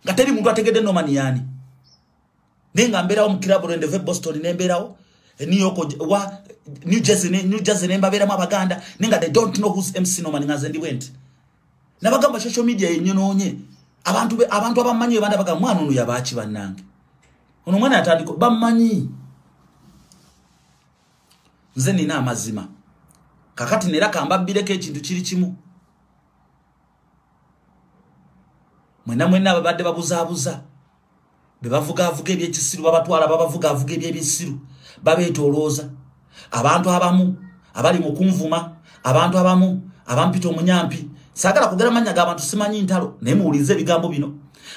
Ngateri muntu ategede Norman yani. Nenga mberawo mu club Rendezvous Boston nemberawo New York wa New Jersey nembabera mu abaganda nenga they don't know who's MC Norman ngazendi went. Nabagamba social media yenyononye abantu abamanyi banda baga mwana onu yabachi bannange. Ono mwana atandiko bamanyi. Nze nina amazima. Kakati nera kambabireko ekintu kiri kimu. Mwena babadde babuzabuza. Bebavuga ebyekisiru babatwala babavuga ebyebisiru. Babetoloza. Abantu abamu abali mu kunvuma, abantu abamu abampita omunyampi. Sagala kugera manya ga abantu simanyi ntalo naye muwulize ebigambo bino.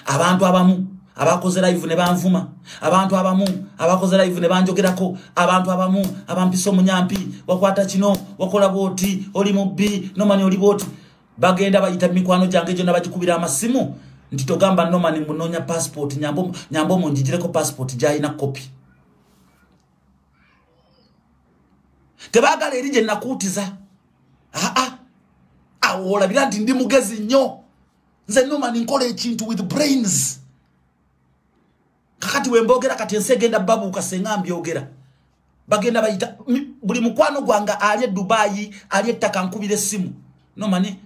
Abantu abamu abakoze live ne banvuma, abantu abamu abakoze live ne banjogerako, abantu abamu abampisa omunyampi wakwata kino wakola boti oli mubbi Norman oli boti bagenda bayita mikwano jange jona bagikubira amasimu nti togamba Norman munonya passport nyambo munjijireko passport jaina copy. Tebagala erije nakutiza awola biranti ndi mugezi nnyo nze Norman nkole ekintu with brains. Kakati wembogera kati ensegenda babu ukasengambi ogera bagenda bayita buli mukwano gwanga ali Dubai ali ettaka nkubire simu Norman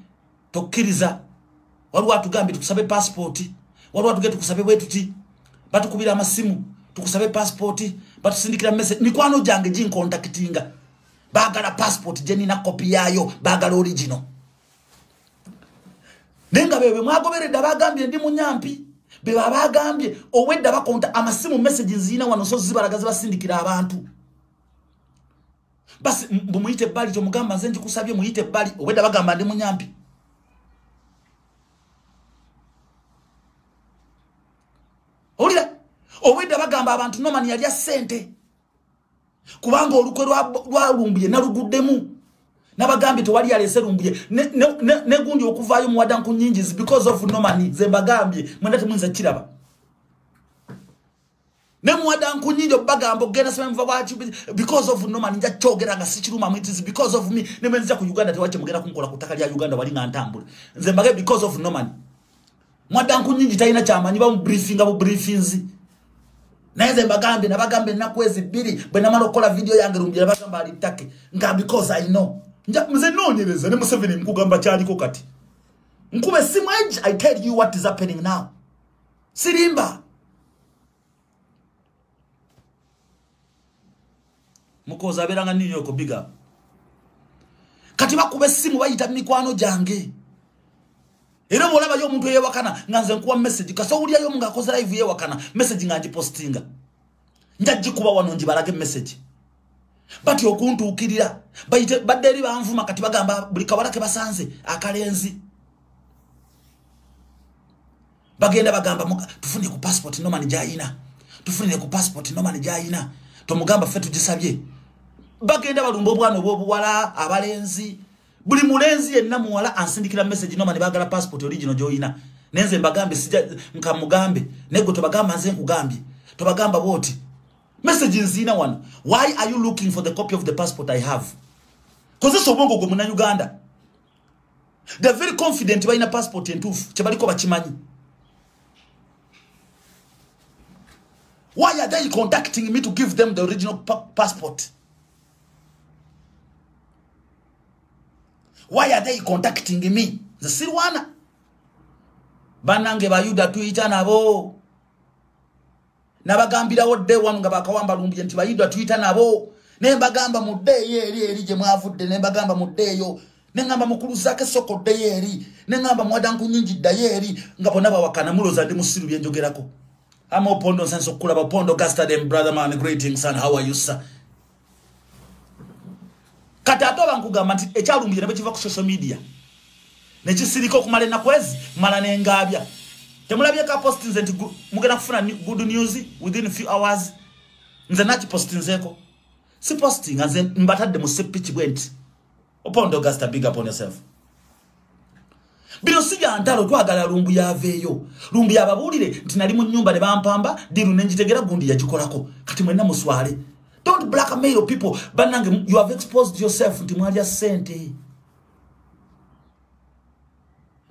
tokkiriza waliwo atugambi tukusabe passport waliwo atugete tukusabe bwetuti batukubira amasimu tukusabe passport batusindikira message mikwano jange jin contactinga bagala passport jeni na copy yayo bagala original nenga bebe mwagobereda bagambye ndi munyampi beba bagambye owedda bakonta amasimu messages zina wano so zibaragaza basindikira abantu basi mbumuyite bali cyo mugamba nze njikusabye muyite bali owedda bagamba ndi munyampi olira owedda bagamba abantu Norman yali sente kubanga olukwe lwalumbuye naluguddemu nabagambye tewali yalese lumbuye ne gundi okuvaayo muwada nkunyingizi because of Norman zembagambye mwenda temunza kiraba ne muwada nkunyinjo bagambo genda sema mva wachi because of Norman nja chogera nga sichiruma mwitizi because of me ne mwenza ku Uganda tewache mugenda kunkola kutaka lya Uganda wali nga ntambule nzembage because of Norman mwada nkunyinji taina chamanyi ba mu briefing abo briefings naeze mbagambe nabagambe nakwezi biri bwe mara okola video yange lumbuye bagamba ali take nga because I know mze nonyereza ne Museveni mkugamba chaliko kati nkube simwaji I tell you what is happening now sirimba mukoza beranga New York big up kati bakube simu bayita mikwano jange era bolaba yo muntu yewakana nganze nkuwa message kaso uliya yo mungakoza live yewakana message nganji postinga njaji kuba wanonji balage message bati okuntu ukirira bayite baderi banvuma kati bagamba buli kabalake basanze akalenzi bagenda bagamba tufune ku passport Norman jaina tufune ku passport Norman jaina tomugamba fetu gisabye bagenda balumbo bwana obuwala abalenzi buli mulenzi yenna muwala ansindikira message Norman bagala passport original joina nenze mbagambe sija nkamugambe nego tobagamba nze nkugambye tobagamba boti messages zina one. Why are you looking for the copy of the passport I have? Because this obongo go muna Uganda. They're very confident in a passport and tooth. Chebaliko bachimanyi. Why are they contacting me to give them the original passport? Why are they contacting me? The Sirwana. Banange bayuda tuita nabo. Nabagambira wodde wanu nga bakawamba lumbuye nti bayidwa tuita nabo nembagamba mudde eri erije mwavudde nembagamba mudde yo nengamba mukulu zake soko de eri nengamba mwadanku nyingi dayeri ngabona bawakana muloza ndi musiru byenjogerako ama opondo sense okulaba opondo gasta them brother man greetings and how are you sir kata atoba nkugamba nti ekyalumbuye nabwe kiva ku social media nekisiriko kumale na kwezi mala nengabya temulabye ka post nze nti mugenda kufuna good news within a few hours nze nachi post nzeko si posting nze mbatadde mu sepitch bwent opondo Augusta big up on yourself bino sija ntalo twagala lumbu yaveyo lumbu yababulire nti nali mu nyumba ne bampamba diru nenjitegera gundi yagikolako kati mwenna muswale don't blackmail people banange you have exposed yourself nti mwali sente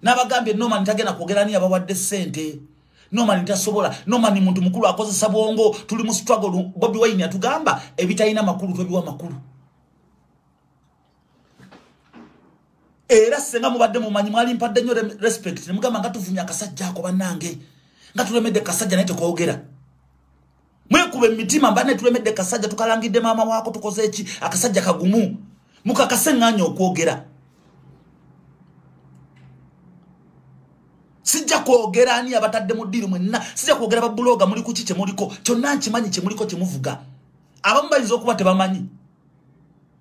nabagambye Norman tagena kugerani abawadde sente Norman ntasobola Norman muntu mukulu akozesa bwongo tuli mu struggle Bobi Wine atugamba ebitayina makulu twebiwa makulu era senga mubadde mumanyi mwali mpadde nnyo respect nemugamba nga tuvumya akasajja ako bannange nga tulemedde kasajja naye tekwogera mwekube mitima mbane tulemedde kasajja tukalangidde maama wako tukoze eki akasajja kagumu mukakaseŋŋanya okwogera sijja kwogera ani abatadde mu ddiru mwenna sijja kwogera ba bloga muli ku kiche muliko kyonna nkimanyi kye muliko kye muvuga abamu bayinza okuba tebamanyi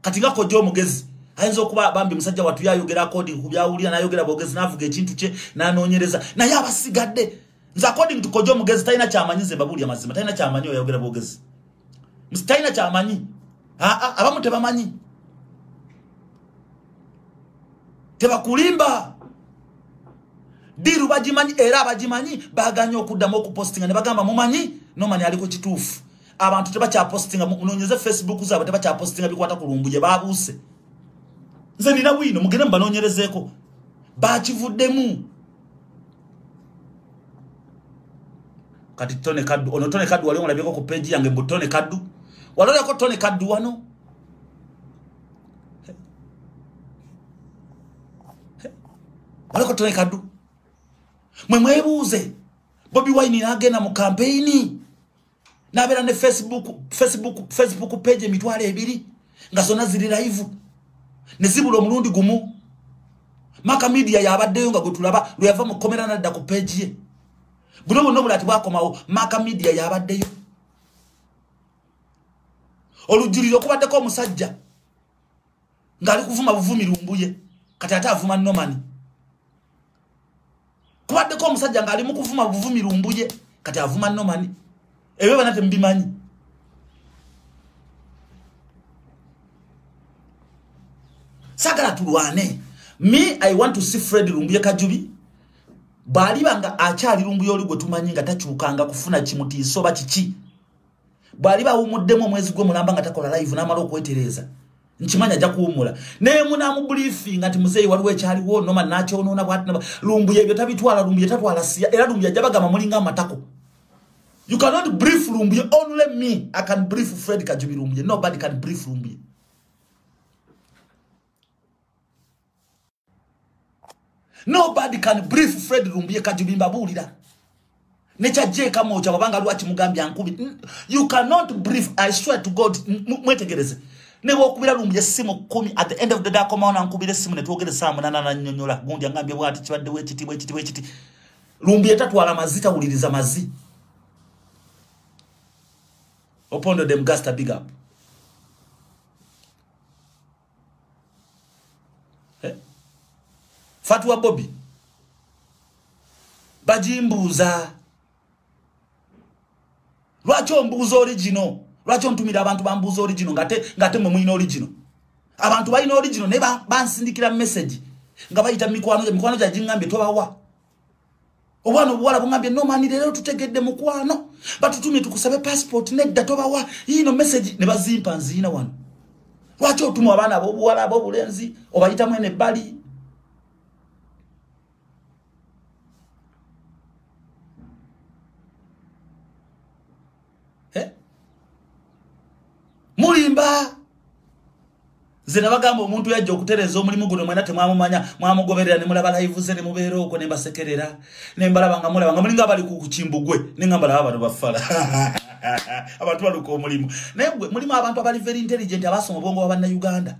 kati nga kojja omugezi ayinza okuba bambi musajja watu yayogera according ku byawulira nayogera bogezi navuga ekintu kye nanoonyereza naye abasigadde nza according to kojja omugezi talina kyamanyize babuli amazima talina kyamanyi oyogera bogezi talina kyamanyi abamu tebamanyi tebakulimba diru bajimanyi era abajimanyi baganya okuddamu okupostinga ne bagamba mumanyi Norman aliko kituufu abantu tebakya postinga munonyeze Facebook zabo tebakya postinga bikwata kulumbuye babuuse nze nina wino mugende mbanonyerezeeko bakivuddemu kati Tone Kaddu ono Tone Kaddu wali ngalabyeko ku page yange mbu Tone Kaddu waloleko Tone Kaddu wano waleko Tone Kaddu mwebuuze Bobi Wine nagenda mu campaign nabera ne Facebook page emitwalo 2 nga zona ziri live ne zibula omulundi gumu Maka Media yabaddeyo nga gutulaba luyava mu komera nadda ku page ye buno no bulati bwakomawo Maka Media yabaddeyo olujuliro kubaddeko omusajja ngali kuvuma buvumi lumbuye kati ate avuma Norman kubaddeko omusajja ngali mu kuvuma buvumi lumbuye kati avuma Norman ebyo banate mbimanyi sagala tulwane me I want to see Fred Lumbuye Kajubi bali banga achali Lumbuye oli gwe tumanyi nga takyukanga kufuna kimutiiso ba kiki bali bawumuddemu mwezi gwe mulamba nga takola live n'amala okwetereza nchimanya ja kuumula ne muna mu briefing ati muzeyi waliwo ekyali wo noma nacho onona bwati Lumbuye ebyo tabitwala Lumbuye tatwala siya era Lumbuye jabagama mulinga matako. You cannot brief Lumbuye, only me I can brief Fred Kajubi Lumbuye. Nobody can brief Lumbuye. Nobody can brief Fred Lumbuye Kajubi mbabulira. Necha je kama ocha babanga lwachi mugambi ankubi. You cannot brief, I swear to God, mwetegereze. Nebo okubira Lumbuye simu 10 at the end of the day koma ona ankubire simu ne twogere samu nana nyonyola gundi angambye bwati kibadde wekiti. Lumbuye tatwala mazita uliriza mazi. Opondo them gasta big up. Fatwa Bobby. Bajimbuza. Lwacho mbuzo original. Lwacho ntumira abantu bambuzo original ngate mwe mwino original. Abantu bayino original ne bansindikira message. Nga bayita mikwano ja jingambe tobawa. Obwana obwala bungambye Norman lero tutegedde mukwano batutumye tukusabe passport nedda tobawa yino message ne bazimpa nzina wano lwacho otumwa abana bobwala abobulenzi obayita mwene bali mulimba zena bagamba omuntu yajja okutereza omulimu guno mwena temwamumanya mwamugoberera ne mulaba live ze ne mubeera okwo ne basekerera ne mbalaba nga mulinga bali ku kuchimbugwe ne ngambala abantu bafala abantu baluko omulimu naye mulimu abantu abali very intelligent abasoma obwongo bwa Uganda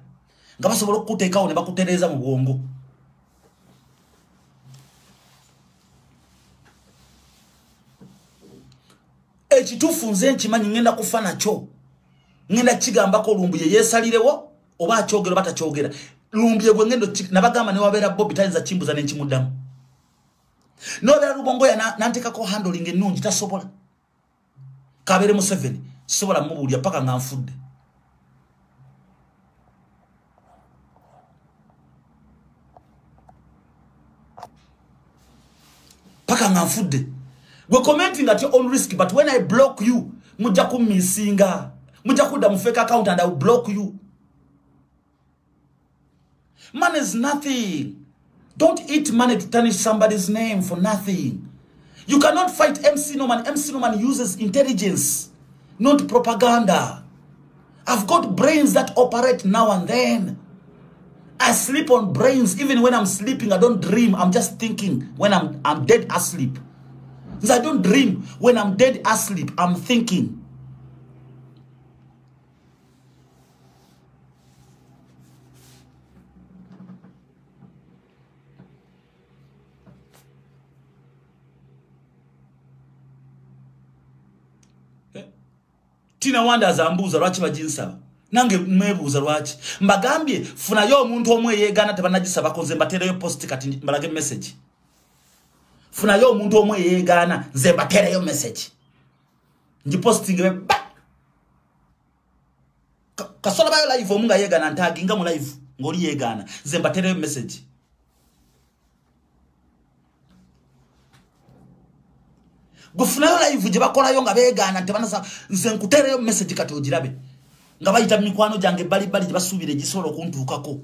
nga basobola okuteekawo ne bakutereza mu bwongo ekituufu nze nkimanyi ngenda kufa nakyo ngenda kigambako Lumbuye yeesalirewo oba akyogera batakyogera Lumbuye gwe ngendo nabagamba ne wabera Bobby tayinza chimbuza n'enkimuddamu nobera Lubongo ya nantekako handling ennungi tasobola kabere mu 7 sobola mubulya paka nganfudde paka nganfudde gwe commenting at your own risk but when I block you mujja kumisinga mujja kudda mu fake account and I will block you. Money is nothing. Don't eat money to tarnish somebody's name for nothing. You cannot fight MC Norman. MC Norman uses intelligence, not propaganda. I've got brains that operate now and then. I sleep on brains. Even when I'm sleeping, I don't dream. I'm just thinking when I'm dead asleep. Because I don't dream. When I'm dead asleep, I'm thinking. Tina wanda zambuza lwachi bajinsaba. Nange mmebuza lwachi. Mbagambye funa yo omuntu omwe yegana tebanajisaba konze mbatereyo post kati mbalage message. Funa yo omuntu omwe yegana nze mbatereyo message. Nji posting ba. Kasola bayo live omunga yegana ntaginga mu live ngoli yegana nze mbatereyo message. Gufuna live je bakola yo nga begana tebanasa nze nkutereyo message kati ogirabe. Nga bayita mikwano jange bali je basubire gisolo kuntukako.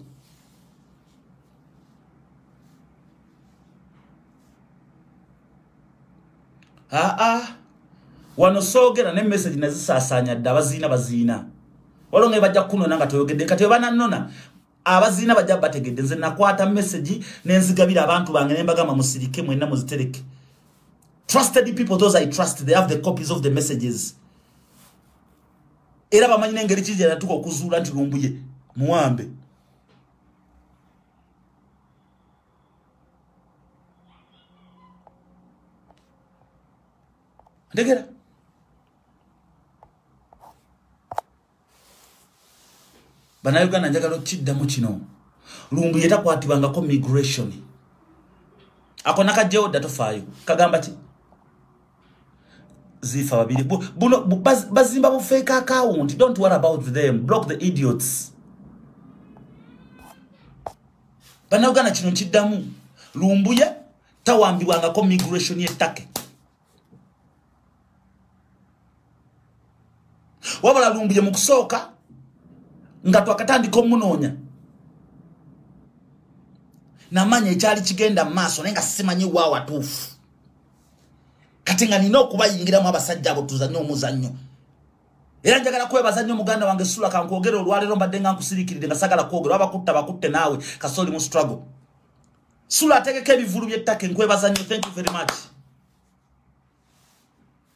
Wano sogera ne message nazisasanya dda bazina. Walonge bajja kuno nanga toyogedde kati bana nona. Abazina bajja bategedde nze nakwata message nenzigabira abantu bange nembagama musirike mwenna muzitereke. Trusted people, those I trust, they have the copies of the messages. Era bamanyi n'engeri ki gye natuka okuzuula nti lumbuye muwambe. Ndegera. Banayuganda njagala okiddamu kino. Lumbuye takwatibwangako migration. Ako nakajjewo dda tofaayo. Kagamba ki? Zifa babiri. Bazimba bu fake account. Don't worry about them. Block the idiots. Banayuganda kino kiddamu. Lumbuye tawambibwangako migration y'ettake. Wabala lumbuye mu kusooka nga twakatandika omunoonya. Namanya ekyali kigenda maaso naye nga simanyi wa watuufu. Kati nga nina okubayingiramu abasajja abo tuzannyo omuzannyo. Era njagala kwebaza nnyo muganda wange Sula kankwogera olwaleero mbadde nga nkusiriikirire nga sagala kwogera abakutta bakutte naawe kasoli mu struggle. Sula ategeka ebivulu by'ettaka nkwebaza nnyo. Thank you very much.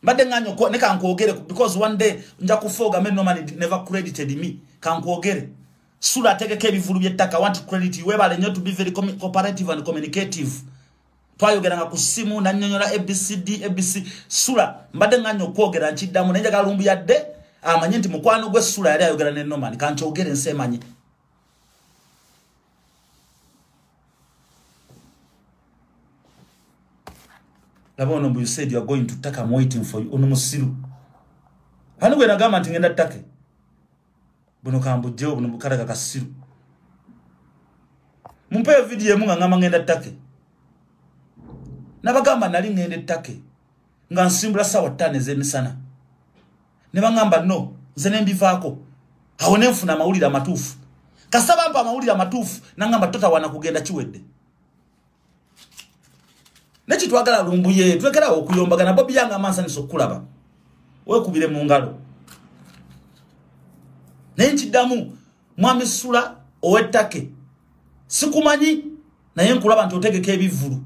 Mbadde nga nnyo ne kankwogere because one day nja kufooga men no man never credited me. Kankwogere. Sula ategeka ebivulu by'ettaka. I want to credit you. Webale nnyo to be very cooperative and communicative. Twayogera nga ku simu na nnyonnyola ABC. Sula mbadde nga nnyo kwogera nkiddamu naye njagala lumbu yadde amanye nti mukwano gwe Sula yali ayogera ne Norman kankyogere nsemanyi. Labono you said you are going to take. I'm waiting for you. Ono musiru. Hani gwe nagamba nti ngenda ttake. Buno kambujjewo buno bukalaga kasiru. Mumpe video emu nga ngamba ngenda ttake. Nabagamba nali ngende ttake. Nga nsimbula sawa 5 ez'emisana. Ne bangamba no, nze ne mbivaako. Awo ne nfuna amawulire amatuufu. Kasaba mpa amawulire amatuufu nangamba totawana kugenda kiwedde. Nechi twagala lumbuye twekera okuyombagana Bobby yanga amansa nisokulaba. Wewe kubire mu ngalo. Nenchi damu mwami Sula owettake. Sikumanyi naye nkulaba nti otegeka ebivulu.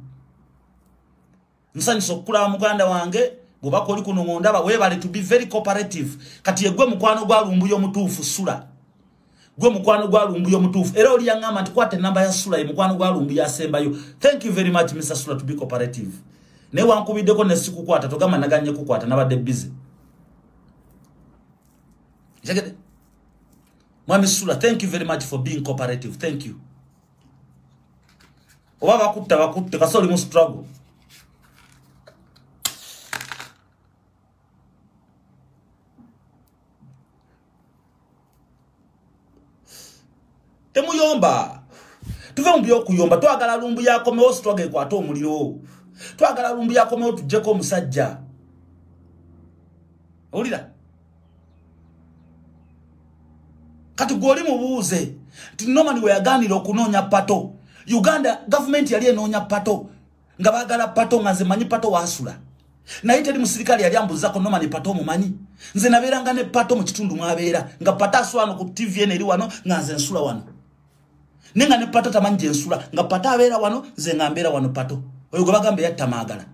Nsanyisa okulaba muganda wange gobako oli kuno ngondaba webale to be very cooperative. Kati yegwe mukwano gwa lumbuye omutuufu Sula. Gwe mukwano gwa lumbuye omutuufu. Era oli yangamba nti kwate namba ya Sula mukwano gwa lumbuye asembayo. Thank you very much Mr. Sula to be cooperative. Ne wankubiddeko ne sikukwata togamba naganye kukwata nabadde busy. Jagede. Mwami Sula, thank you very much for being cooperative. Thank you. Oba bakutte kasoli mu struggle. Temuyomba. Tuve mu byokuyomba twagala lumbu yakomewo struggle kwata omuliro. Twagala lumbu yakomewo tujjeko omusajja. Olira. Kati goli mubuuze. Ti Norman we yaganira okunoonya pato. Uganda government yali enoonya pato. Nga bagala pato nga nze manyi pato wasula. naye teri musirikali yali ambuzako Norman Pato mumanyi nze nabeeranga ne Pato mu kitundu mwabeera nga Pato aswano ku TV eri wano nga nze nsula wano nenga ne Pato tamanyi gye nsula nga Pato abeera wano nze nga mbeera wano Pato oyo gwe bagambe yatta maagala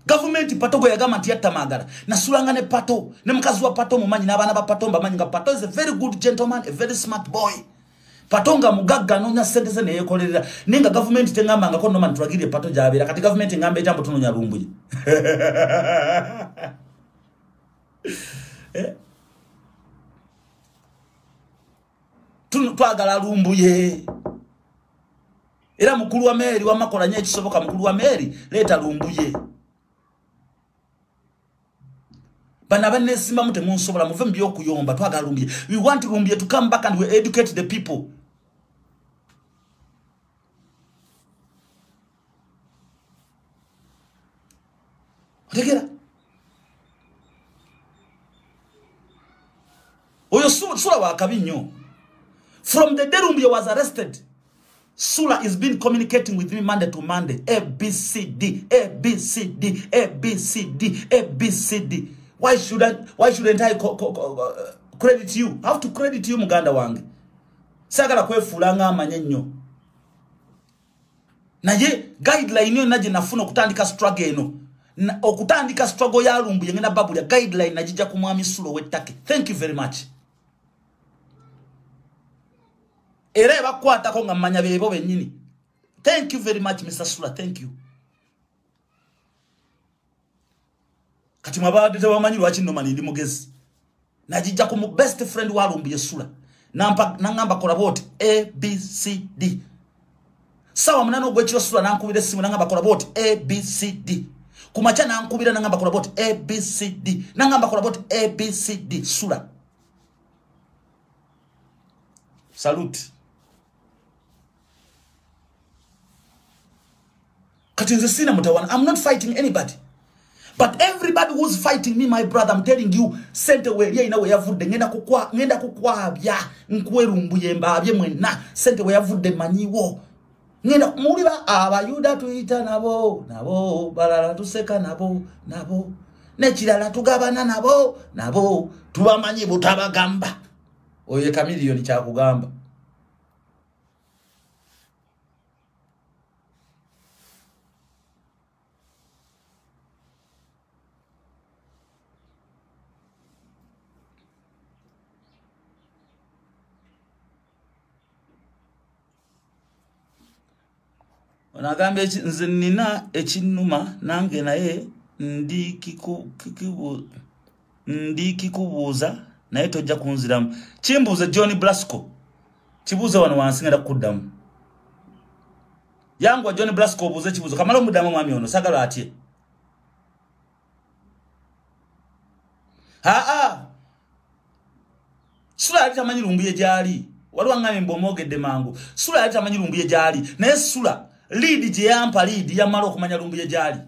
government Pato gwe yagamba nti yatta maagala nasulanga ne Pato ne mukazi wa Pato mumanyi n'abaana ba Pato mbamanyi nga Pato is a very good gentleman, a very smart boy. Pato nga mugagga nonya sente ze neyekolerera nenga government tengamba nga ko Norman twagirye Pato jabeera kati government ngambe etambo tunonya lumbuye twagala lumbuye era mukulu wa Meri wa makola nnyo ekisoboka mukulu wa Meri leeta lumbuye bana banesimba mute munsobola muve mbyo kuyomba twagala lumbuye. We want lumbuye to come back and we educate the people. Otegera oyo Sula wa kabinyo. From the day Lumbuye was arrested, Sula is been communicating with me Monday to Monday. A, B, C, D, A, B, C, D, A, B, C, D, A, B, C, D. Why shouldn't I credit you? I have to credit you muganda wange. Sagala kwefulanga amanye nnyo. Naye guideline yo naje nafuna okutandika struggle eno. Okutandika struggle ya Lumbuye ngena babulya guideline najija ku mwami Sula wettake. Thank you very much. Ere bakwata ko ngamanya bebo benyini. Thank you very much Mr. Sula, thank you. Kati mwabade tebamanyi lwaki Norman ndi mugezi. Najija ku mu best friend wa Lumbuye Sula. Nangamba kola bote A B C D. Sawa munano gwechiro Sula nankubire simu nangamba kola bote A B C D. Kumacha nankubira nangamba kola bote A B C D. Nangamba kola bote A B C D Sula. Salute. Katinze sina mutawana. I'm not fighting anybody. But everybody who's fighting me, my brother, I'm telling you, sente weria ina we yavude ngenda kukwabya nkwe Lumbuye mbabye mwena sente we yavude manyiwo ngenda muliba abayuda tuita nabo balala tuseka nabo nekirala tugabana nabo tubamanyi butabagamba oye kamiliyoni kya kugamba. Onagambe nze nina ekinuma nange naye ndi kikubuuza naye tojja kunziramu. Kimbuuze John Blasco. Kibuuze wano wansi ngenda kuddamu. Yangu wa John Blasco obuuze kibuuzo. Kamala omuddamu mwami ono sagala atye. Sula yali tamanyi Lumbuye gyali. Waliwo ngame mbomogedde mangu. Sula yali tamanyi Lumbuye gyali. Naye Sula lead je yampa lead yamala okumanya Lumbuye gyali.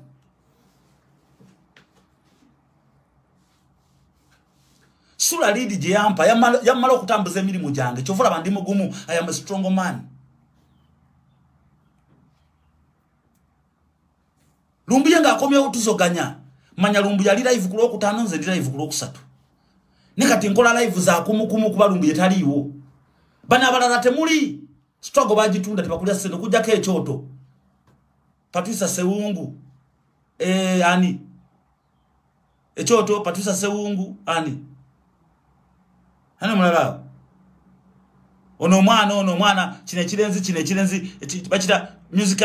Sula lead je yampa yamala okutambuza emirimu gyange. Kyovula bandi mugumu. I am a strong man. Lumbuye nga akomyewo tuzoganya. Manya Lumbuye ali live ku Lwokutaano nze ndi live ku Lwokusatu. Ne kati nkola live za kumukumu kuba Lumbuye taliiwo. Bana abalala temuli. Struggle bagitunda tebakulya sente kujjako ekyoto. Patricia Sewungu ani ekyoto Patricia Sewungu ani mulala ono mwana kine kirenzi bachita music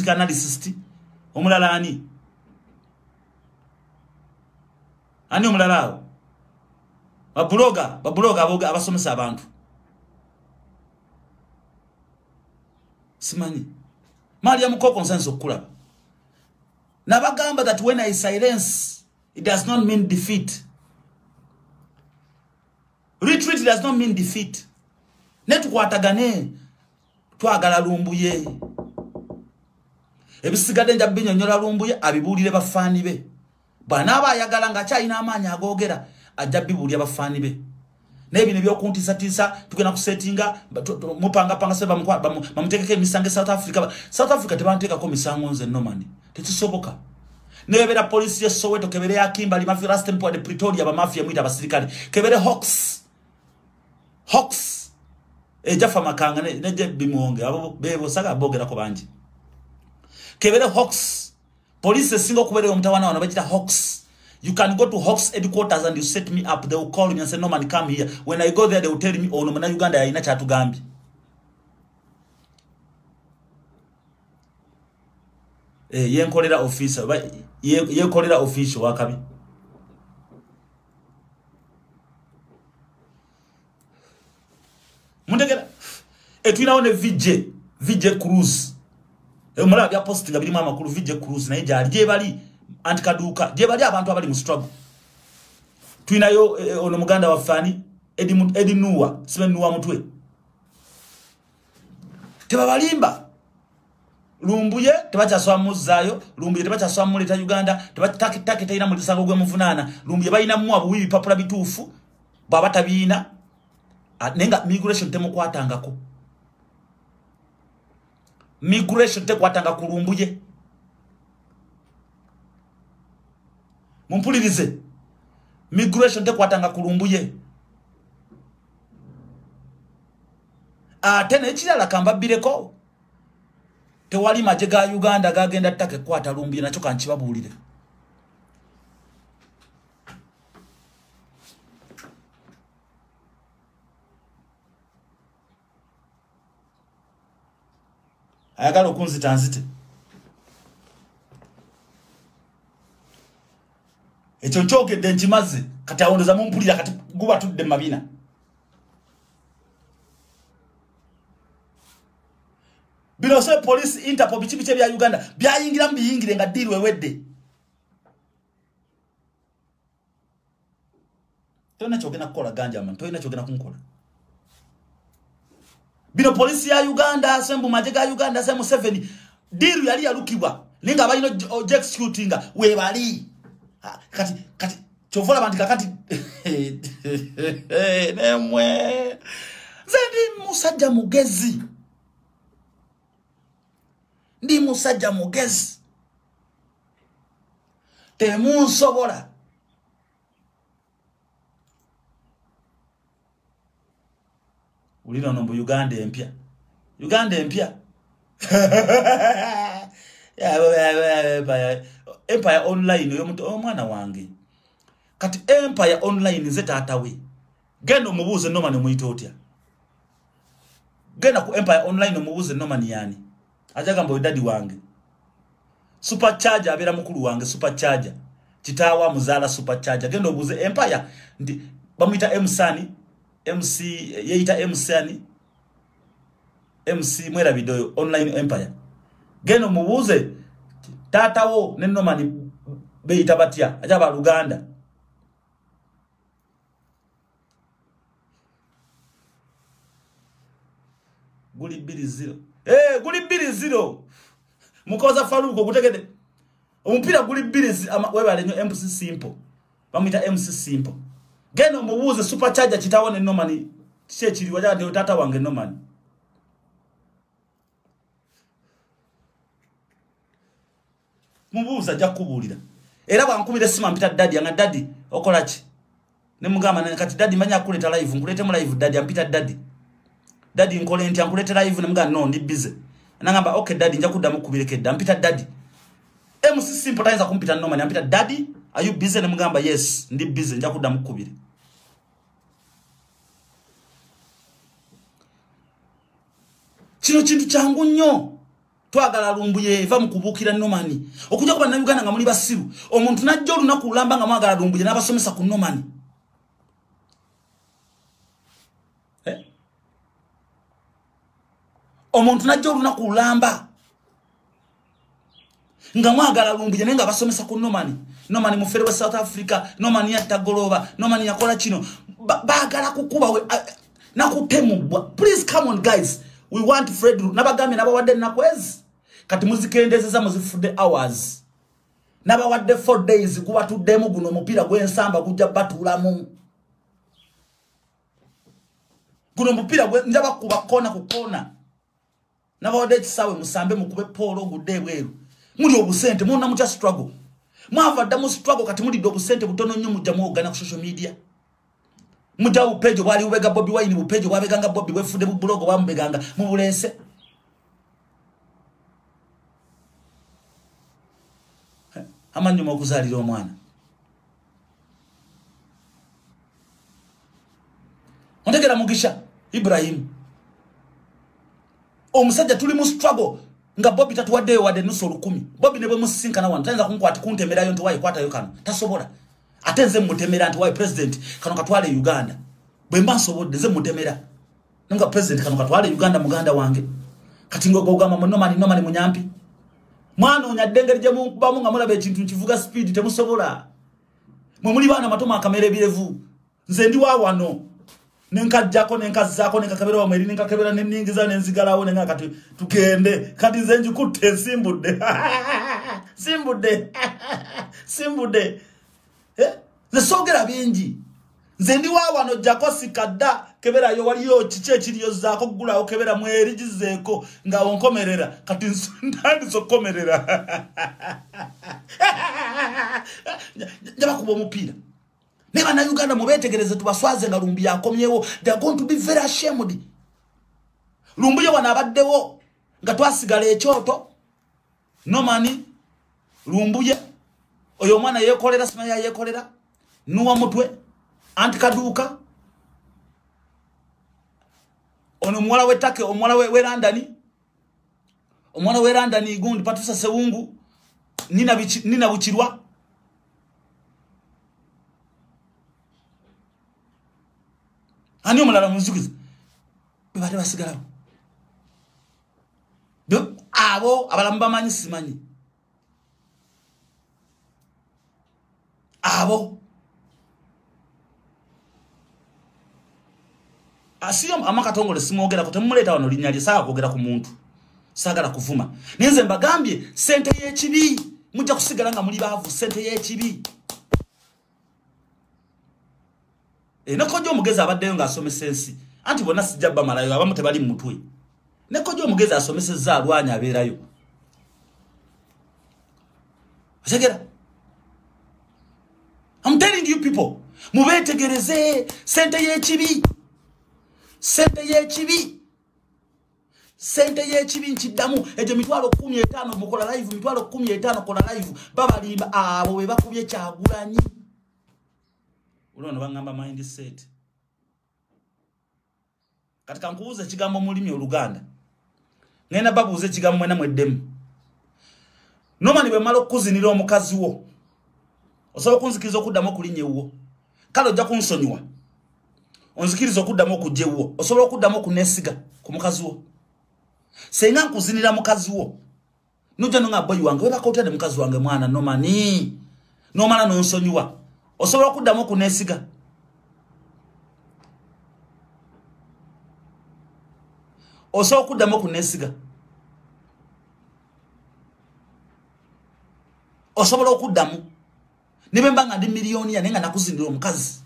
analyst omulala ani omulala babuloga abasomesa abantu simani Maria Mukoko nsanso okulaba nabagamba that when I silence it does not mean defeat. Retreat does not mean defeat. Netukwatagane twagala Lumbuye ebisigadde nja binyonyola Lumbuye abibulire bafaani be bana abayagala nga kyalina amaanyi agogera ajja bibulya bafaani be Nebi nebyo kuntisa tugena kusetinga mupanga seba mamutekeke emisango South Africa. South Africa tebanteka ko misango nze nomani. Tekisoboka. Nebera police ya Soweto kebere ya Kimberley mafia Rastempo de Pretoria ba mafia mwita basirikali. Kebere Hawks. Jafa makanga neje bimuonge abo bebo saka bogera ko banji. Kebere Hawks. Police singo kubere omtawana wana bachita Hawks. You can go to Hawks headquarters and you set me up. They will call me and say, no man, come here. When I go there, they will tell me, oh, no man, Uganda, I inacha tugambi. Yen kolera officer, yen kolera official wakabi. Mundegera. Etwina one VJ Cruise. Mula bya posting abiri mama kuru VJ Cruise na ija je bali antikaduka je bali abantu abali mu struggle. Twina yo ono muganda wa fani Edi Nuwa sibe Nuwa mutwe. Tebabalimba. Lumbuye tebacha swa muzayo, lumbuye tebacha swa muleta Uganda, tebacha take taina mulisango gwe muvunana, lumbuye bayina mu abu wibi papula bitufu, baba tabina. Nenga migration temo kwatangako. Migration te kwatanga kulumbuye. Mumpulirize. Migration te kwatanga kulumbuye. Tene ekirala kamba bireko. Tewali majega Uganda gagenda take kwata lumbuye nacho kanchibabulire. Ayagala okunzita nzite. Ekyo nkyogedde nkimaze kati awondeza mumpulira kati guba tudde mabina. Bino se police Interpol bichibiche bya Uganda byayingira mbiyingire nga deal wewedde. Tona chogena kukola ganja man, tona chogena kunkola. Bino police ya Uganda sembu majega Uganda semu 7 deal yali yalukibwa linga abalino executing we bali kati chovola bandika kati nemwe zendi musajja mugezi ndi musajja mugezi temu sobola ulino nombo Uganda empya Empire Online yo muntu omwana wange kati Empire Online zetatawe gendo mubuze nomani muitotya genda ku Empire Online mubuze nomani yani ajaga mbo dadi wange Supercharger abera mukuru wange Supercharger kitawa muzala Supercharger gendo buze Empire ndi bamuita MC yeita MC mwera video Online Empire geno mubuze tatawo neno mani beita batia ajaba Uganda guli 20 guli 20 mukoza faruko kutegede omupira guli 20 webale nyo MC Simple bamuita MC Simple geno mubuze Supercharger kitawone no mani chechiri wajade tata wange no mani mubuza jakubulira era bankubire sima mpita daddy anga daddy okolachi ne mugamba kati daddy manya kuleta live nkulete mu live daddy ampita daddy nkole nti ankulete live ne mugamba no ndi busy nangamba okay daddy nja kudda mukubireke ampita daddy MC Simple tainza kumpita no mani ampita daddy are you busy ne mugamba yes ndi busy nja kudda mukubire kino kintu kyangu nnyo twagala lumbuye eva mukubukira nomani okujja kuba na Uganda nga muli basiru omuntu najja olunaku lamba nga mwagala lumbuye n'abasomesa ku nomani omuntu najja olunaku lamba nga mwagala lumbuye nenga abasomesa ku nomani mufere wa South Africa nomani ya tagoloba nomani yakola kino bagala kukuba we nakutemu please come on guys. We want Fred nabagame nabawadde nakwezi kati muzikendezeza muzifude hours nabawadde 4 days kuba tuddemu guno mupira gwensamba kujja batulamu guno mupira njaba kuba kona ku kona nabawade kisawe musambe mukube polo gudde bweru muri obusente muna mucha struggle mwava damu struggle kati muri do busente butono nnyo mujamu ogana ku social media muja upejo bwali ubega Bobi Wine upejo bwabeganga Bobi wefude bu blog bwambeganga mu bulense amanyuma okuzalira omwana ondegera mugisha Ibrahim omusajja tuli mu struggle nga Bobi tatuwadde wade nusu 10 Bobi ne bwe musinkana wan tanza kunkwati kuntemerayo nti wayi kwata yo kano tasobola atenze mutemera nti wayi president kano katwale Uganda bwe mbasobodde ze mutemera nga president kano katwale Uganda muganda wange kati ngo gogama nomani munyampi mwana onyadengeri je mu bamu nga mulabe ekintu nkivuga speed temusobola mwe muli bana matoma akamere birevu nze ndi wa wano nenkajjako nenkazzaako nenkakabera wa mweri nenkakabera nenningiza nenzigalawo nenga kati tugende kati nze njikutte simbude nze sogera bingi nze ndi wa wano jjako sikadda kebera yo waliyo kiki ekiriyo zaako gulawo kebera mweri gizeeko nga onkomerera kati ndandizokomerera njaba kuba omupiira neba na Uganda mubetegereze tubaswaze nga Lumbuye akomyewo. They are going to be very ashamed. Lumbuye wanabaddewo nga twasigala ekyoto no mani Lumbuye oyo mwana yekolera simaya yekolera nuwa mutwe anti kaduka ono mwala wetake omwala werandani omwana werandani gundi patusa sewungu nina buchirwa ani omulala muzukiza bibate basigalawo abo abalamba manyi simanyi abo asiyo amakatongole simwogera ko temuleta wano linyali saa kwogera ku muntu sagala kuvuma ninze mbagambye sente y'ekibi mujja kusigala nga muli baavu sente y'ekibi nekojo omugezi abaddeyo nga asomesa ensi anti bonna sijjabba malayo abamu tebali mu mutwe nekojo omugezi asomesezza alwanya abeerayo segera I'm telling you people mubetegereze sente y'ekibi sente y'ekibi nkidamu ejo mitwalo 15 mukola live mitwalo 15 kola live baba limba abo we bakubye Kyagulanyi ulono bangamba mindset katika nkuuza ekigambo mulimi oluganda ngenda babuuze ekigambo mwena mweddemu nomani bwe malo kuzinira omukazi wo osobola kunzikiriza okuddamu okulinnya ewuwo kale ojja kunsonyiwa onzikiriza okuddamu okujja ewuwo osobola okuddamu okuneesiga ku mukazi wo senga nkuzinira mukazi wo nojja nonga boyi wange webakaotadde mukazi wange mwana nomani nomala nonsonyiwa osobola okuddamu okuneesiga osobola okuddamu okuneesiga osobola okuddamu nibe mbanga ndi miliyoni ya nenga nakuzinira omukazi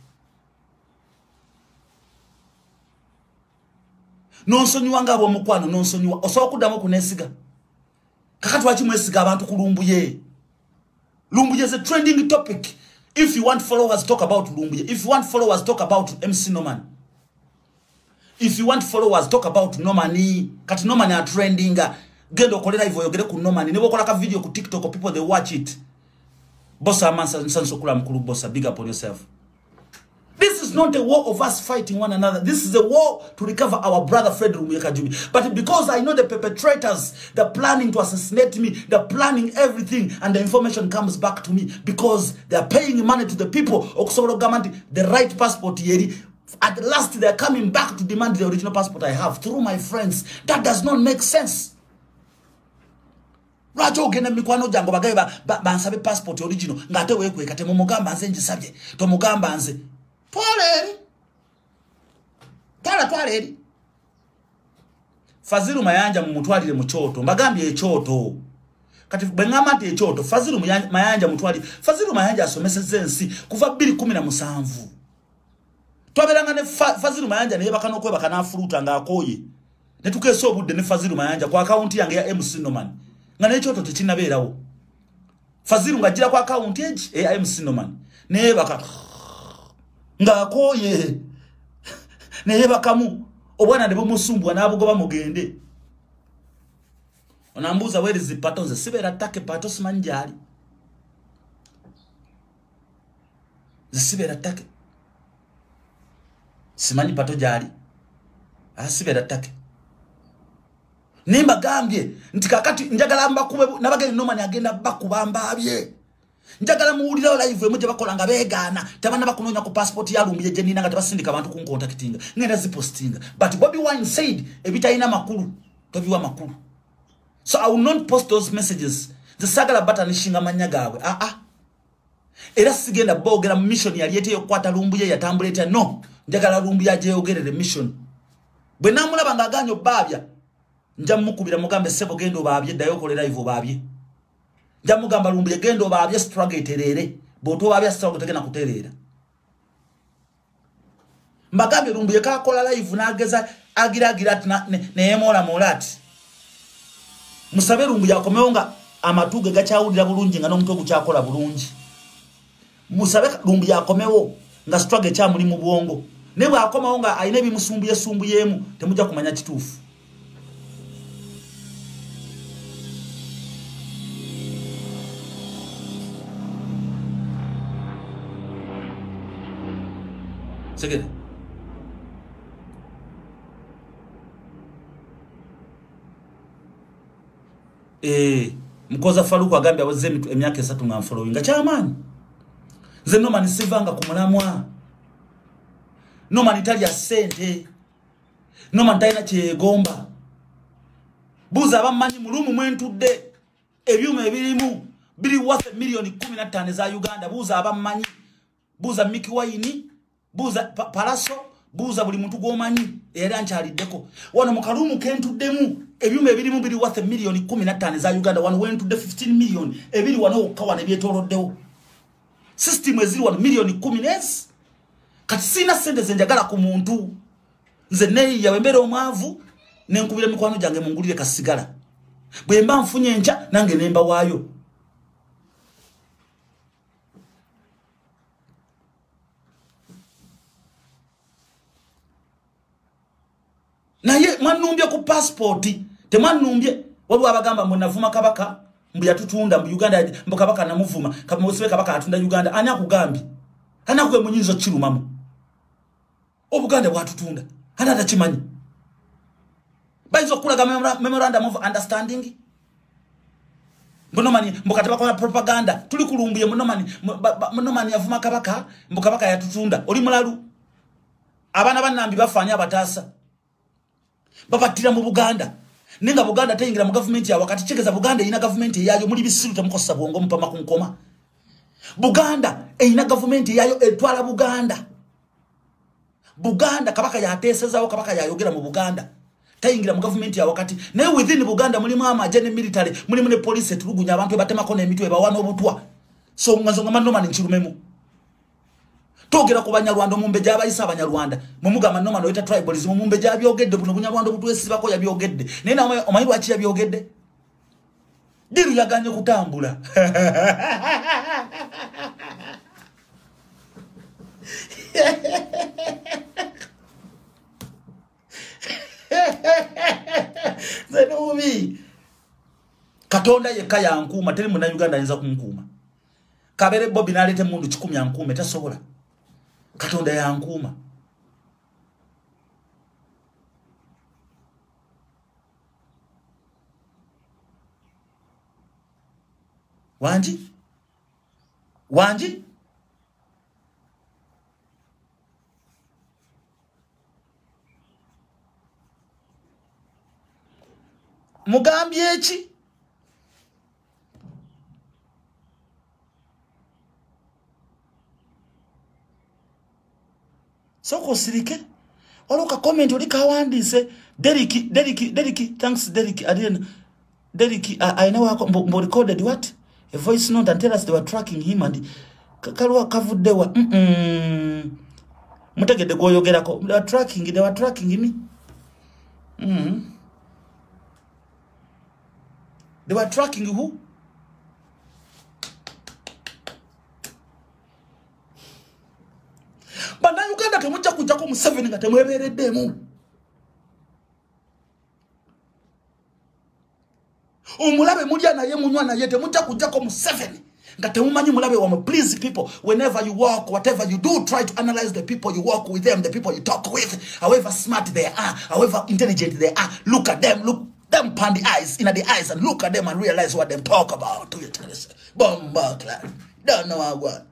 nonsonyiwa nga abomukwano nonsonyiwa osobola okuddamu okuneesiga kakati lwaki mwesiga abantu ku Lumbuye Lumbuye is a trending topic. If you want followers, talk about Lumbuye. If you want followers, talk about MC Norman. If you want followers, talk about Normani. Kati Normani are trending. Gendo kolera hivyo yogere ku Normani. Nebo kola ka video ku TikTok, people they watch it. Bossa man sansokula mkulu bossa. Big up on yourself. This is not a war of us fighting one another. This is a war to recover our brother Fred Lumbuye Kajubi. But because I know the perpetrators, they're planning to assassinate me, they're planning everything, and the information comes back to me because they're paying money to the people. The right passport here. At last, they're coming back to demand the original passport I have through my friends. That does not make sense. Rajo gena mikwano jango bagaye bansabe passport original. Ngate wekwe kate mumugamba nze njisabye. To mugamba nze. Pole. Twala eri. Fazilu Mayanja mumutwalire mu kyoto. Mbagambye ekyoto. Kati bengama ati ekyoto. Fazilu Mayanja mutwali. Fazilu Mayanja asomesezza ensi kuva 2017. twabelanga ne Fazilu Mayanja ne bakano kwe bakana fruta nga akoye ne tukese obudde ne Fazilu Mayanja kwa account yange ya MC Noman nga n'ekyoto tekinabeerawo Fazilu ngajira kwa account ya MC Noman ne baka nga akoye ne bakamu obwana ne bumusumbwa nabugoba mugende onambuza where is the patonze sibera take patos manjali zisibera take simanyi pato jali asibera take nimba gambye nti kakati njagala mbakube nabageni Nomani agenda bakubamba abye njagala muwulira live emuje bakolanga begana tabana bakunonya ku passport ya Lumbuye jenina nga tabasindika abantu ku contactinga ngenda zipostinga but Bobby Wine said ebitaina makulu tobiwa makulu so I will not post those messages the sagala button shinga manyagawe era sigenda bogera mission yaliyete yokwata Lumbuye yatambuleta no njagala Lumbuye aje yogerere mission bwe namulaba ngaganyo babya njamukubira mugambe sebo gendo babye dayo kolera live babye njamugamba Lumbuye gendo babye struggle terere boto babye struggle tegena kuterera mbagambe Lumbuye ka kola live nageza agira ne emola molati musabe Lumbuye akomeonga amatuge gachawulira bulungi nga n'omutwe gukyakola bulungi musabe Lumbuye akomewo nga struggle kya muri mu bwongo nebwe akomawo nga ayina ebimusumbuye sumbuyemu temujja kumanya kituufu segere mkoza Faruku agambye abaze emyaka 3 nga following chairman ze Nomani sivanga kumulamwa Nomani tali ya sente Nomani taina kyegomba buza abamanyi mulumu mwentudde ebyuma ebirimu biri worth milioni 15 za Uganda buza abamanyi buza Mickey Wine buza Palaso buza buli muntu gomanyi era nkyaliddeko wano mukalumu kentuddemu ebyuma ebirimu biri worth milioni 15 za Uganda wano wentudde 15 million ebiri wano okawane byetoloddewo system eziri wano milioni 10 kati sina sente zenjagala ku muntu nze neyi yawembera omwavu nenkubira mikwano jange mungulire kasigala bwe mba nfunye ncha nange nemba waayo naye mwanumbye ku passport temwanumbye waliwo abagamba mwenavuma kabaka mbu yatutunda mu Uganda mbu kabaka namuvuma kama musibe kabaka atunda Uganda ani akugambi ana kwe munyinzo kirumamu obuganda bwatutunda ana takimanyi baizo kulaga memorandum of understanding Nomani mbukataba kwa propaganda tuli kulumbuye Nomani yavuma kabaka mbu kabaka yatutunda oli mulalu abana banambi bafanya abatasa babatira mu Buganda ninga Buganda tayingira mu government ya wakati chekeza Buganda ina government yayo muri bisiru tamukosa bwongo mpama kunkoma Buganda ina government yayo etwala Buganda kabaka yatesezawo kabaka yayogera mu Buganda tayingira mu government ya wakati naye within Buganda muri mama agene military muri mune police tulugunya abantu batemako nemitwe bawana obutwa so ngazonga Nomani nchirumemu togera ku Banyarwanda mumbe jabayisa Abanyarwanda mumugamba Nomani weta tribalism mumbe jabyogedde buno Bunyarwanda butwesi bako yabyogedde nena omayirwa ki yabyogedde diru yaganye kutambula Zenubi Katonda yekka yankuma teri muna Uganda ayinza kunkuma kabere Bobby nalete mundu 10 yankume tasobola Katonda yankuma Wanji mugambye eki soko sirike oloka comment oli kawandise Derek thanks Derek Adrian Derek I know mbo recorded what a voice note and tell us they were tracking him and kalwa kavuddewa Mutegedde gwoyogerako. They were tracking me. They were tracking who? But now Uganda temuja kujja ko Museveni nga temwebereddemu. Omulabe mulya naye munywa naye temuja kujja ko Museveni nga temumanyi mulabe wamwe. Please people, whenever you walk, whatever you do, try to analyze the people you walk with them, the people you talk with, however smart they are, however intelligent they are. Look at them, look them pan the eyes, in the eyes, and look at them and realize what them talk about. Bomba clan. Don't know how what.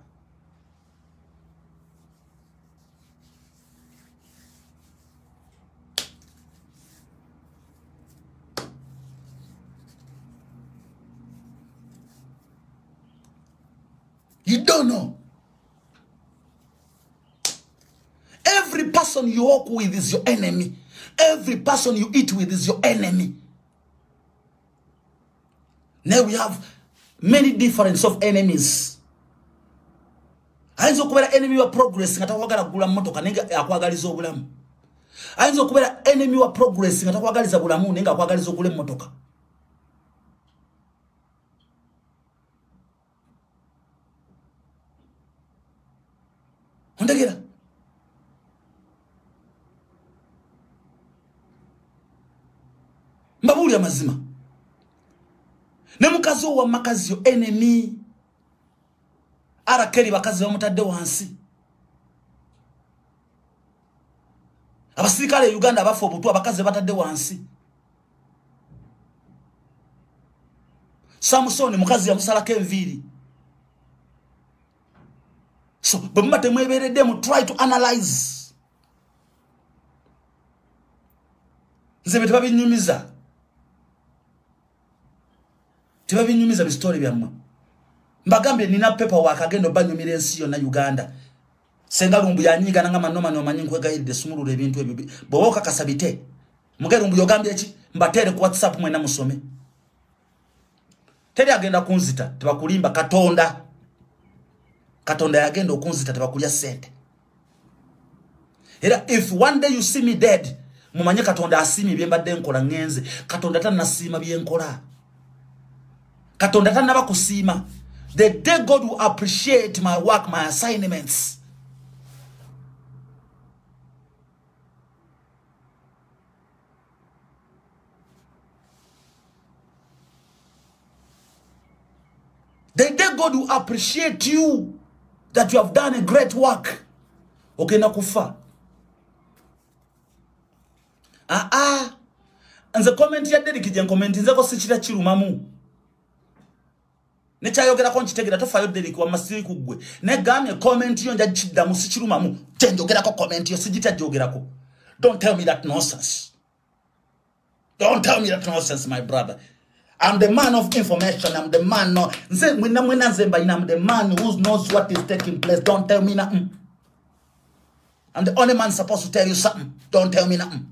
You don't know. Every person you walk with is your enemy. Every person you eat with is your enemy. Now we have many difference of enemies. Ainzo kubera enemy wa progress ngata kwagala kugula motoka nenga akwagaliza obulamu. Ainzo kubera enemy wa progress ngata kwagaliza bulamu nenga akwagaliza ogule motoka. Ondegera. Mbabuli amazima. Ne mukazi wa makazi yo enemy. Arakeri bakazi bamutadde wansi. Abasirikale Uganda abafu obutu abakazi batadde wansi. Samson mukazi yamusalako enviiri. So, but them try to analyze. Nze betababi nyumiza. Tebabi nyumiza bi story byamma. Mbagambe nina paperwork agendo banyumira ensi yonna Uganda. Senga lumbu yanyiga nanga manoma no manyi nkwegayiride sumulula ebintu ebyo. Bowoka kasabite. Mugere lumbu yogambye ki mbatere ku WhatsApp mwena musome. Teri agenda kunzita tebakulimba Katonda. Katonda yagenda okunzita tebakulya sente. Era if one day you see me dead, mumanye Katonda asimi byembadde nkola ngenze. Katonda tanasiima byenkola. Katonda tanaba kusiima. The day God will appreciate my work, my assignments. The day God will appreciate you, that you have done a great work. Okay, na kufa. Nze comment ya Derrick je comment nze ko sichira chirumamu. Ne chayogera ko nchitegera tofayo Derrick wa masiri kugwe. Ne gamye comment yo nja chidda musichirumamu. Chenjogera ko comment yo sijita jogera ko. Don't tell me that nonsense. Don't tell me that nonsense, my brother. I'm the man of information. I'm the man. No, I'm the man who knows what is taking place. Don't tell me nothing. I'm the only man supposed to tell you something. Don't tell me nothing.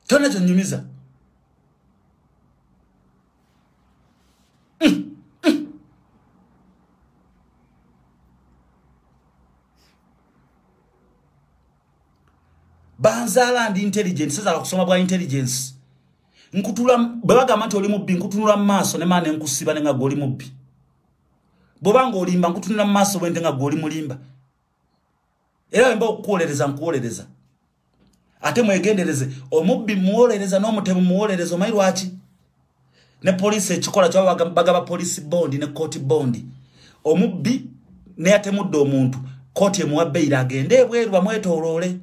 Turn it on Nyumiza. Banzala and intelligence saza kusoma bwa intelligence nkutula babaga mati oli mubbi nkutunula maso ne mane nkusiba nenga goli mubbi bobanga olimba nkutunula maso wende nga goli mulimba era wemba okuolereza nkuolereza ate mwegendereze omubbi muolereza no mutemu muolereza omairwachi ne police ekikola kyo bagaba police bond ne court bond omubbi ne atemudde omuntu court emuwabbeira agende ebweru bamwetolole.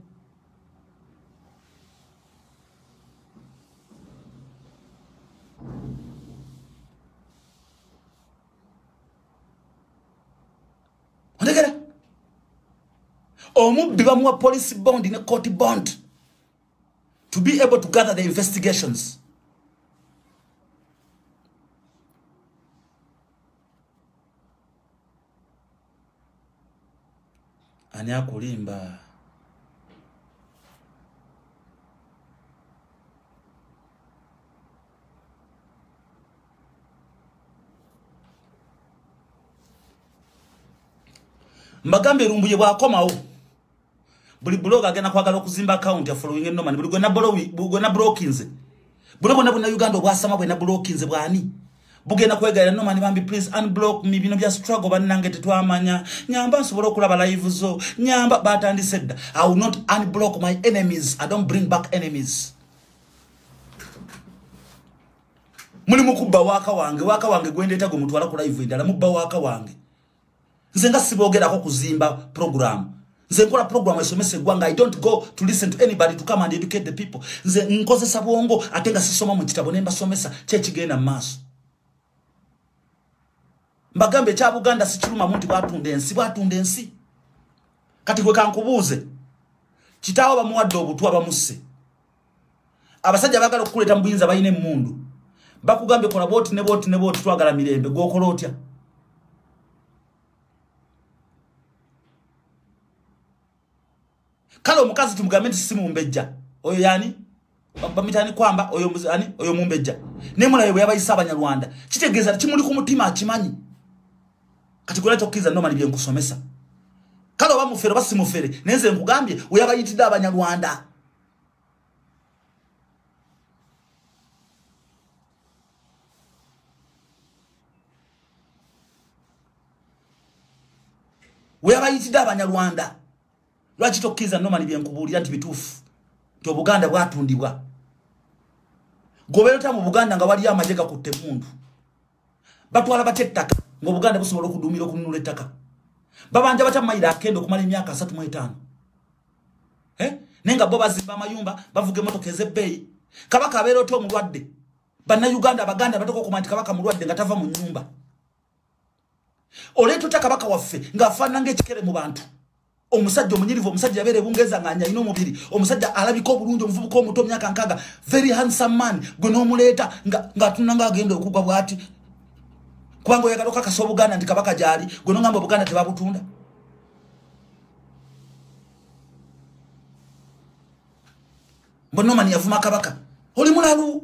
Omubbi bamuwa police bond in a court bond to be able to gather the investigations. Ani akulimba. Mbagambe rumbuye bwakomawo. Buli blog agenda kwagala okuzimba account ya following eno man buli gona blockings. Bulogo na Uganda obwasama bwe na blockings bwani. Bugenda kwegala no man bambi please unblock me bino bya struggle banange tetwamanya. Nyamba nsobola okulaba live zo. Nyamba batandi said I will not unblock my enemies. I don't bring back enemies. Muli mukubba waka wange gwendeta go mutwala ku live ndala mubba waka wange. Nze nga sibogerako kuzimba program. Nze nkola program esomese gwanga. I don't go to listen to anybody to come and educate the people. Nze nkozesa bwongo atenga sisoma mu kitabo nemba somesa kyekigenda maaso. Mbagambe kya Buganda sikiruma muntu bwatunde ensi. Kati gwe kankubuuze. Kitaawo bamuwadde obutwa abamusse. Abasajja bagala okukuleta mu buyinza bayine emmundu. Bakugambe kola boti ne boti twagala mirembe gwokola otya. Kale omukazi tumugambe nti simu mbejja. Oyo yani bamitani kwamba oyo mumbejja. Nemula bwe yabayisa Abanyarwanda. Kitegeeza kimuli ku mutima akimanyi. Kati kuleta okkiza no mali bye nkusomesa. Kale oba mufere basi mufere nenze nkugambye we yabayitidde Abanyarwanda. We yabayitidde Abanyarwanda. Lwaki tokkiza no mali bye nkubuulira nti bituufu. Nti Obuganda bwatundibwa. Goberota mu Buganda nga wali amajega kutte mundu. Batwala batettaka ngo Buganda busobola okudumira okununula ettaka. Babanja batamayira akendo kumala emyaka 35. Nenga bo bazimba amayumba bavuga emotoka ezebbeeyi. Kabaka abeera otyo omulwadde. Banna Uganda Abaganda batoko okumanti kabaka mulwadde nga tava mu nyumba. Oleeto ta kabaka waffe ng'afaanana ng'ekikere mu bantu. Omusajja omunyirivu omusajja yabeere bungeza ng'anya ino omubiri. Omusajja alabika obulungi omuvubuka omuto myaka nkaga. Very handsome man. Gwe n'omuleeta ng'atunula ng'agenda okugwa bw'ati. Kubanga oyagala okakasa Obuganda nti kabaka gyali. Gwe n'ogamba Obuganda tebabutunda. Bonomani yavuma kabaka. Oli mulalu.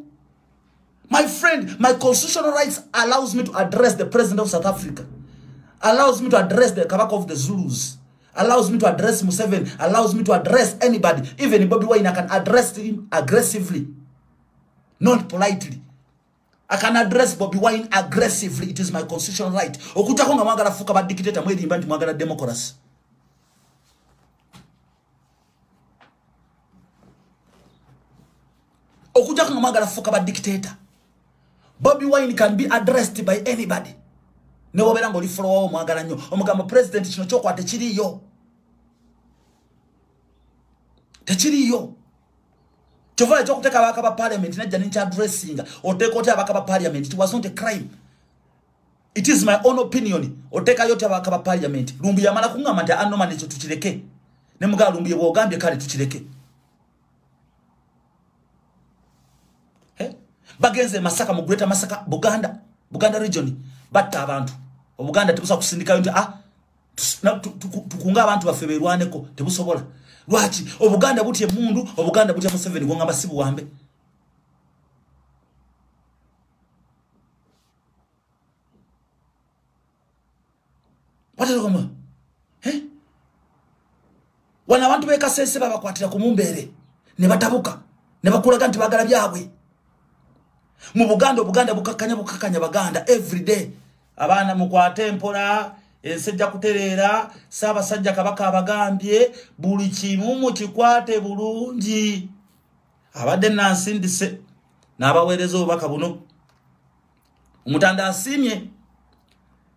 My friend, my constitutional rights allows me to address the president of South Africa. Allows me to address the Kabaka of the Zulus. Allows me to address Museveni. Allows me to address anybody. Even Bobby Wine, I can address him aggressively. Not politely. I can address Bobby Wine aggressively. It is my constitutional right. Okuta konga mwagala fuka ba dictator mwedi imbanti mwagala democracy. Okuta konga mwagala fuka ba dictator. Bobby Wine can be addressed by anybody. Nebo berango li follow wa mwagala nyo. Omugamba president kino kyokwa tekiriyo. Tekiriyo. Chovala chokuteka abaka ba parliament najja nincha addressinga. Oteka ote abaka ba parliament. It was not a crime. It is my own opinion. Oteka yote abaka ba parliament. Lumbi yamala kungama nti anoma necho tukireke. Ne mugala lumbi bwogambye kale tukireke. Bagenze Masaka mu Greater Masaka Buganda region batta abantu. Obuganda tebusa kusindika yonti tukunga abantu baffe berwaneko tebusobola. Lwaki Obuganda butye mundu Obuganda butye Museveni ngamba sibu wambe. Watero koma wana abantu bekasese babakwatira ku mumbere ne batabuka ne bakulaga nti bagala byabwe. Mu Buganda bukakanya Baganda every day. Abana mukwate empola ensejja kuterera saba sajja kabaka abagambye buli kimu mu kikwate bulungi. Abadde nansindise n'abaweereza obubaka buno. Omutanda asimye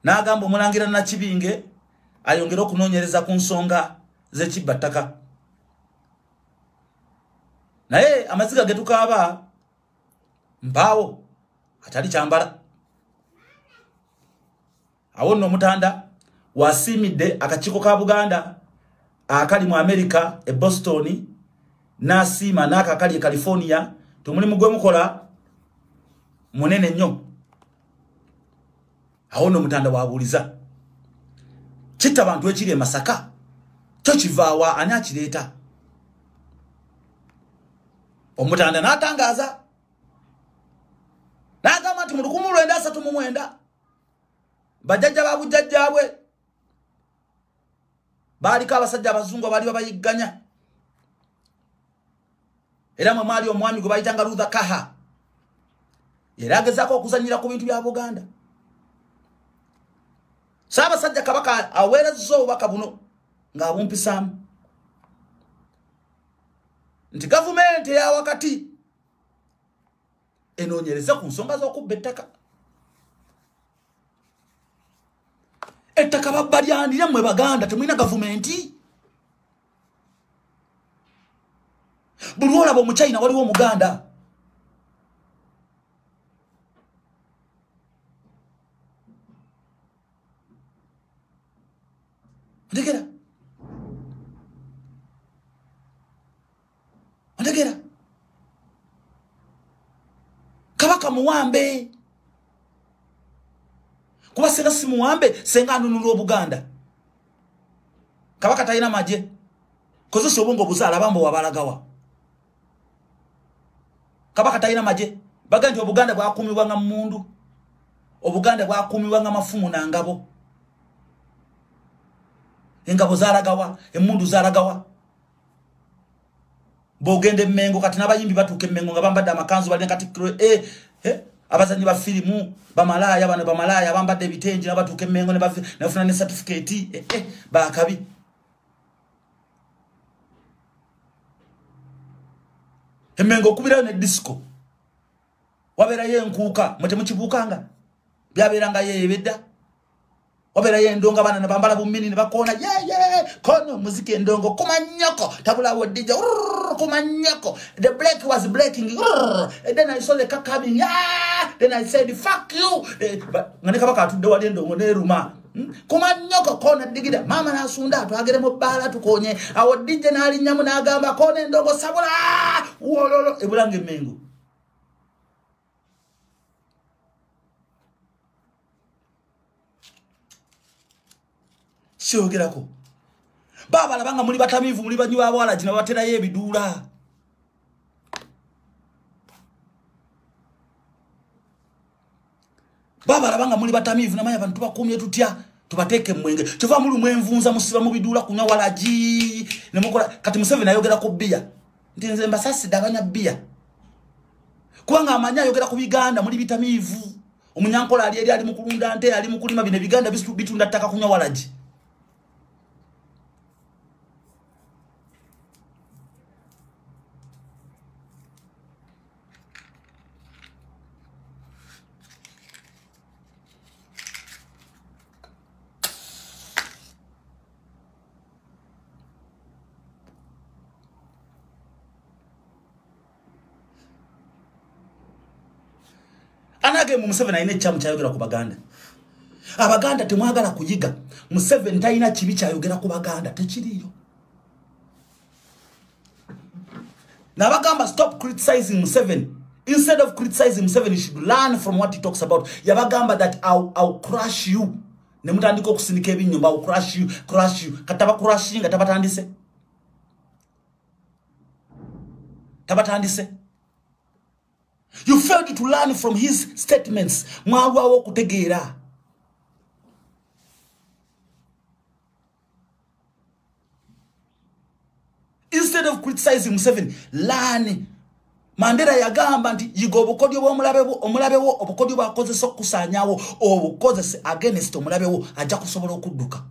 n'agamba omulangira Nakibinge ayongera okunoonyereza ku nsonga z'ekibbattaka. Naye amaziga getukaaba mpawo atali kyambala. Awono omutanda wasimidde akakiiko ka Buganda akali mu America e Boston nasima n'akakali e California tumulimu gwe mukola munene nnyo. Awono omutanda wabuuliza kitta bantu ekiri e Masaka kyo kivaawa ani akireeta. Omutanda n'atangaza n'agamba nti mu 1939 bajjajja ba bujjajjabwe baliko abasajja abazungu bali babayiganya era mwe mwali omwami gwe bayitanga Luther Kaha era agezaako okuzanyira ku bintu bya Buganda. Ssaabasajja Kabaka aweerezza obubaka buno ng'abumpisaamu nti gavumenti eya wakati enoonyereza ku nsonga z'okubba ettaka. Ettaka babbalyanira mmwe Baganda temulina gavumenti. Buli olaba Omuchina waliwo Omuganda. Ondegera Kabaka muwambe kuba senga si muwambe senga anunula Obuganda. Kabaka talina maje kozesa obungo buzaala bambo wabalagawa. Kabaka talina maje baga nti Obuganda bwakuumibwa nga mmundu, Obuganda bwakuumibwa nga mafumu na ngabo. Engabo zalagawa, emmundu zalagawa. Bogende Mengo kati nabayimbi batuuke Mengo nga bambadde amakanzu bali kati abazanyi ba filimu bamalaya bano bamalaya bambadde bitengi nabatuuke Mengo ne bafuna ne certificate bakabi. Mengo kubirayo ne disco wabera yenkuuka mwete mukibuukanga byaberanga yebedda. Wabera yendonga bana nabambala bumini ne bakona kono muziki endongo kumanyoko tabula wodija kumanyoko. The black was breaking and then I saw the car coming then I said fuck you ngane Kabaka atudde wali endongo ne ruma kumanyoko kona digida mama nasunda twagere mu bala tukonye awodije nali nyamu nagamba kona endongo sabula wololo ebulange Mengo. Shogerako baba labanga muli batamivu muli banyu abawala jina batera yebiduula. Baba labanga muli batamivu namanya abantu bakumye tutya tubateke mwenge kyova muli mwenvunza musiba mu biduula kunywa walaji ne mukola kati Museveni ayogera ku bia nti nze mbasasi daganya bia kubanga amanya ayogera ku Biganda muli bitamivu. Omunyankola ali mu kulunda nte ali mu kulima bine Biganda bitunda ttaka kunywa walaji. Anage Museveni ayina ekyamu kyayogera ku Baganda. Abaganda temwagala kuyiga. Museveni talina kibi kyayogera ku Baganda tekiriyo. Nabagamba stop criticizing Museveni. Instead of criticizing Museveni, you should learn from what he talks about. Yabagamba that I'll crush you. Nemutandika okusindika ebinyumba I'll crush you. Kataba crushing tabatandise. Tabatandise. You failed to learn from his statements. Mwawawo kutegeera. Instead of criticizing Museveni, learn. Mandela yagamba nti yigo obukodyo omulabewo obukodyo bwakozesa okusaanyawo obukozese against omulabewo ajja kusobola okudduka.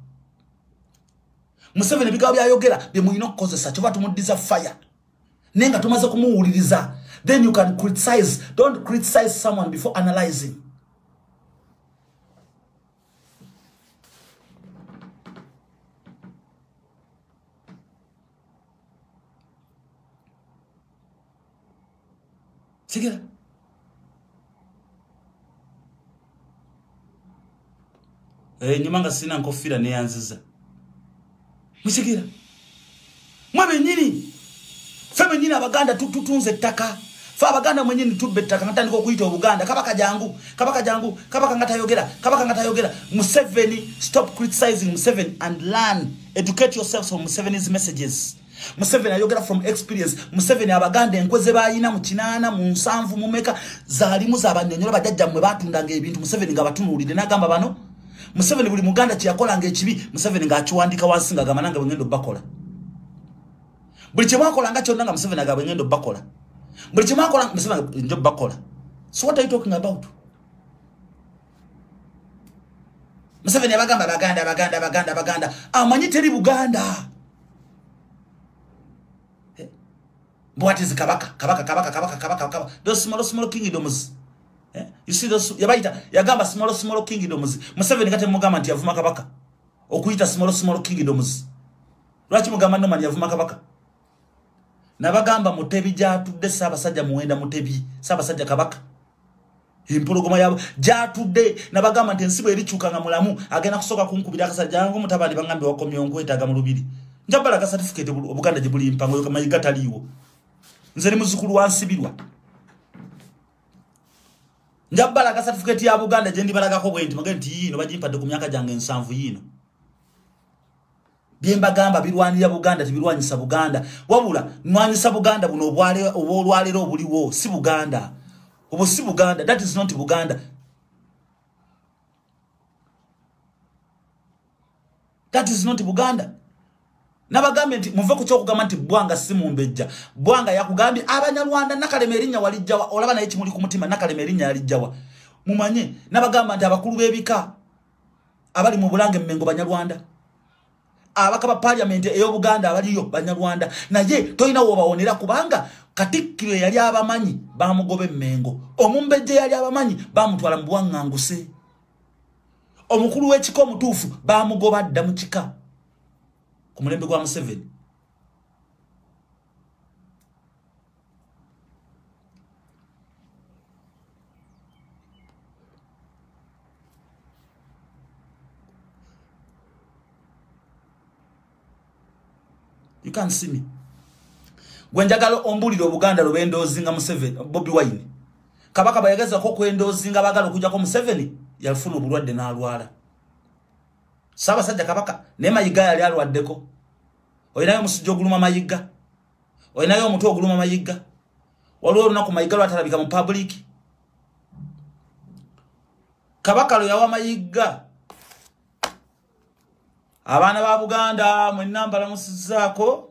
Museveni bigabo byayogera bye muyina okukozesa kyova tumuddiza fire. Nenga tumaze kumuwuliriza. Then you can criticize. Don't criticize someone before analyzing. Sigira. Nyumanga sina nkofira neyanziza. Musigira. Mwabe nyini. Feme nyini Abaganda tutunze ettaka. Fa Abaganda mwenyini tubbe ettaka ngatandika okuyita Obuganda. Kabaka ngatayogera. Museveni, stop criticizing Museveni and learn. Educate yourselves from Museveni's messages. Museveni ayogera from experience. Museveni Abaganda enkweze bayina mu kinana mu nsanvu mu meka zalimu zabanyonyola bajajja mwe batundanga ebintu. Museveni nga batunulide nagamba bano Museveni buli muganda kyakola ng'ekibi Museveni ng'akiwandika wansi ng'agamba nange bwe ngendo bakola. Buli kye mwakola nga kyonna nga Museveni agamba ngendo bakola. Buli kye mwakola Museveni njo bakola. So what are you talking about? Museveni abagamba baganda. Amanyi teri Buganda. What is Kabaka? Those small kingdoms. You see those yagamba small kingdoms. Museveni kate mugamba nti yavuma Kabaka. Okuyita small kingdoms. Lwaki mugamba no mani yavuma Kabaka? Nabagamba Mutebi jatudde Ssaabasajja Muwenda Mutebi Ssaabasajja Kabaka. Impologoma yabo jatudde nabagamba nti ensibo erikyuka nga mulamu agenda kusoka kunkubira akasajja ngo mutabani bangambe wakomye onkwetaga mu lubiri. Njabala ka certificate Obuganda gye buli mpango yo kamayiga taliwo. Nze ni muzukulu wansibirwa. Njabala ka certificate ya Buganda gye ndibalagako bwenti magenti yino bagimpadde ku myaka jange 7 yino. Byemba gamba birwanira Buganda tibirwanyisa Buganda. Wabula nwanyisa Buganda buno obwalero obuliwo si Buganda. Obo si Buganda. That is not Buganda. That is not Buganda. Nabagambe nti muve ku kyokugamba nti Bwanga si mumbejja. Bwanga yakugambye Abanyarwanda Nakalemerinya walijjawa olaba naye kimuli ku mutima Nakalemerinya yalijjawa. Mumanye nabagamba nti abakulu b'ebika abali mu Bulange Mmengo Banyarwanda. Abakaba parliament eyo Buganda abaliyo Banyarwanda. Naye toyina wobawonera kubanga Katikkiro yali abamanyi bamugobe Mmengo. Omumbejje yali abamanyi bamutwala mu Bwanganguse. Omukulu w'ekika omutuufu bamugoba dda mu kika. Ku mulembe gwa Museveni. You can't see me. Gwenjagala ombulira Obuganda lubendozinga Museveni Bobi Wine. Kabaka bayageza ko kwendozinga bagala okujja ko Museveni yafuna obulwadde n'alwala. Ssaabasajja Kabaka ne Mayiga yali alwaddeko. Oyinayo musujja oguluma Mayiga. Oyinayo omutwe oguluma Mayiga. Waliwo olunaku Mayiga lwatalabika mu public. Kabaka lo yawa Mayiga. Abaana ba Buganda mwenambala musizaako.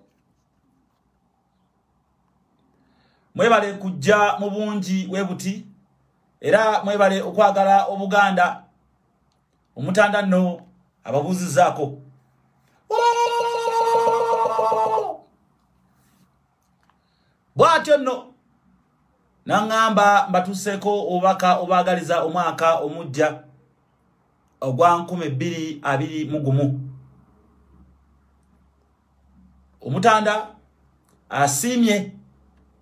Mwebale kujja mu bungi webuti. Era mwebale okwagala Obuganda. Omutanda no ababuzizaako. Bwatyo nno nangamba mbatuseeko obaka obagaliza omwaka omujja ogwa 2021. Omutanda asimye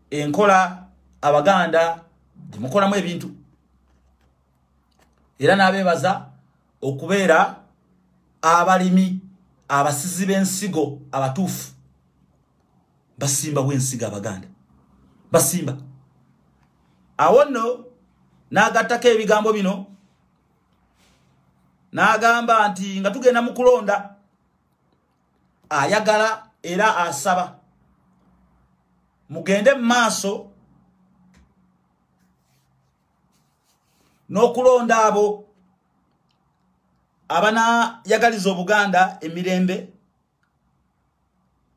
enkola Abaganda dimukolamu ebintu. Era nabebaza okubeera abalimi abasizi b'ensigo abatuufu. Basimba bw'ensigo Abaganda. Basimba. Awo nno n'agattako ebigambo bino. N'agamba nti nga tugenda mu kulonda ayagala era asaba mugende maaso n'okulonda abo abana yagaliza Obuganda emirembe.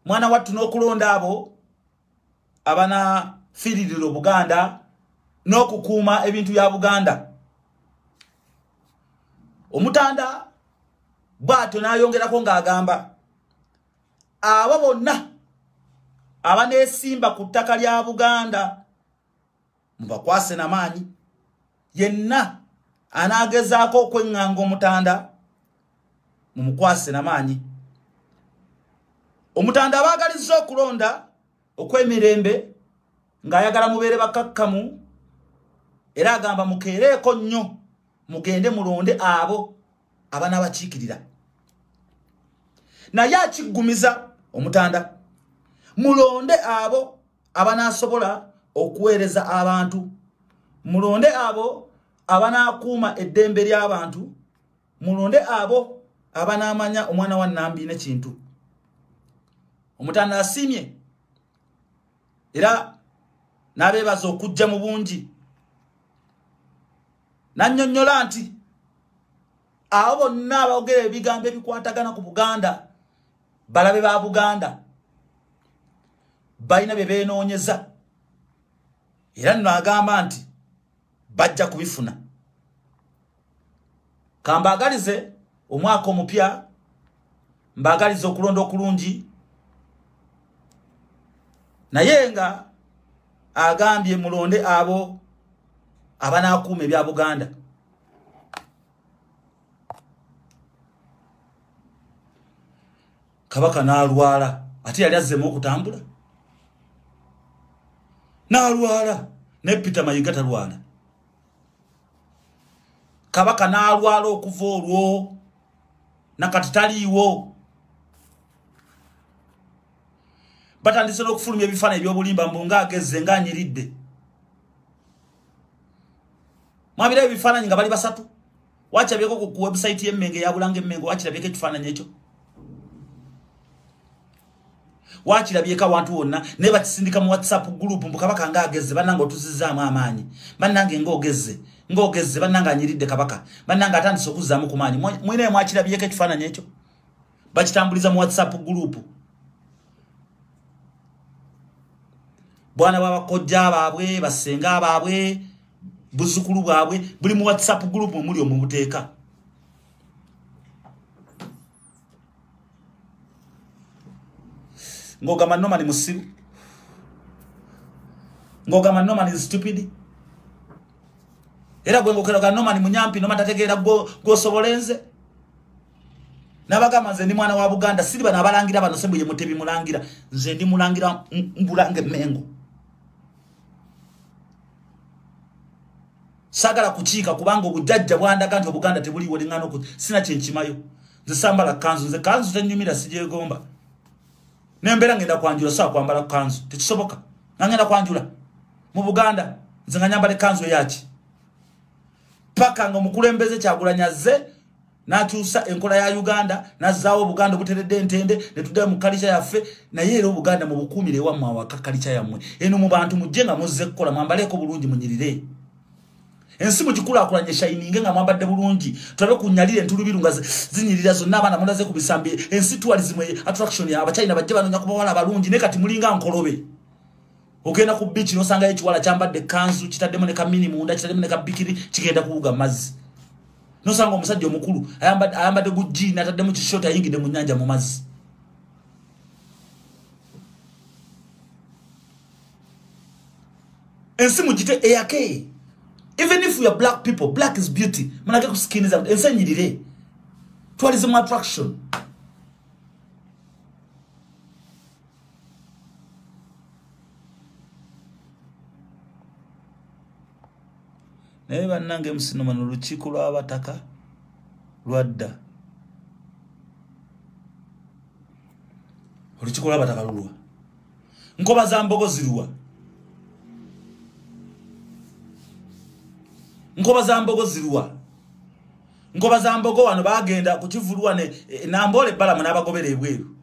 Mwana wattu n'okulonda abo abana firirira Obuganda n'okukuuma ebintu bya Buganda. Omutanda bw'atyo n'ayongerako ng'agamba abo bonna abaneesimba ku ttaka lya Buganda mubakwase n'amaanyi. Yenna anaagezaako okweŋŋanga Omutanda mumukwase n'amaanyi. Omutanda abaagalizza okulonda okw'emirembe ng'ayagala mubeere bakakkamu era agamba mukeereeko nnyo mugende mulonde abo abanaabakiikirira. Naye akiggumiza Omutanda mulonde abo abanaasobola okuweereza abantu. Mulonde abo abanaakuuma eddembe ly'abantu. Mulonde abo abanaamanya omwana wa Nambi n'ekintu. Omutanda asimye era n'abeebaza okujja mu bungi. Nannyonnyola nti abo bonna abogera ebigambo ebikwatagana ku Buganda balabe ba Buganda balina bye beenoonyeza era nno agamba nti bajja kubifuna. Kambagalize omwaka omupya, mbagalize okulonda okulungi, naye nga agambye mulonde abo abanaakuuma ebya Buganda. Kabaka n'alwala ate yali azzeemu okutambula, n'alwala ne Peter Mayiga talwala. Kabaka n'alwala okuva olwo nakati taliiwo. Batandise n'okufulumya ebifaananyi ebyobulimba mbu ng'agezze ng'anyiridde. Mwabira ebifaananyi nga bali basatu. Wakirabyeko ku website y'Emmenge ya Bulange Emmengo, wakirabyeko ekifaananyi ekyo. Wakirabyeko abantu wonna ne bakisindika mu WhatsApp group mbu Kabaka ng'agezze bannange otuzizzaamu amaanyi. Bannange ng'ogezze bannange anyiridde Kabaka. Bannange atandise okuzzaamu ku maanyi. Mwine mwakirabyeko ekifaananyi ekyo. Bakitambuliza mu WhatsApp group. Bwana babakojja baabwe, basenga baabwe, buzukulu bwabwe buli mu WhatsApp group muli omubuteeka. Ngogama Norman musiru. Ngogama Norman is stupid. Era gwe ngokera Norman munyampi no matategeera go sobolenze. Nabagama nze ndi mwana wa Buganda siriba nabalangira bano sembuye mutebi mulangira nze ndi mulangira Bulange Emmengo. Sagala kuchika kubanga obujjajja bwandaga nti Buganda tebuliwo lingano ku sina kyenkimayo. Nze sambala kanzu, nze kanzu tenyumira sijegomba. Nembera ngenda kwanjula saa kwambala kanzu tekisoboka. Ngenda kwanjula mu Buganda nze nganyambale kanzu yaki. Paka ngo mukulembeze Kyagulanyaze n'akyusa enkola ya Uganda nazaawo Buganda buteredde entende ne tudde mu culture yaffe na yero Buganda mu bukumire wa mwa culture yammwe. Eno mu bantu mujjenga muzze kola mwambaleko bulungi munyirire. Ensi mukikula akulanye shining nga mwambadde bulungi tulabe kunyalire ntulubiru nga zinyirira zonna abana munaze kubisambi ensi tourism attraction ya abachina bajje banonya kubawala balungi ne kati mulinga nkolobe ogenda ku beach nosanga ekiwala kyambadde kanzu kitaddemu ne kamini munda kitaddemu ne kabikiri kigenda kuuga mazzi nosanga omusajja omukulu ayambadde guji nataddemu kishota yingide mu nyanja mu mazzi. Ensi mujite eyake. Even if we are black people, black is beauty. Manake ku skin is ensenyirire. Tourism attraction. Naye bannange musinoma n'olukiiko lw'abataka lwadda. Olukiiko lw'abataka lulwa. Nkoba za mbogo zirwa. Nkoba za mbogo zirwa. Nkoba za mbogo wano bagenda kukivulwa ne Nambole balamu n'abagobera ebweru.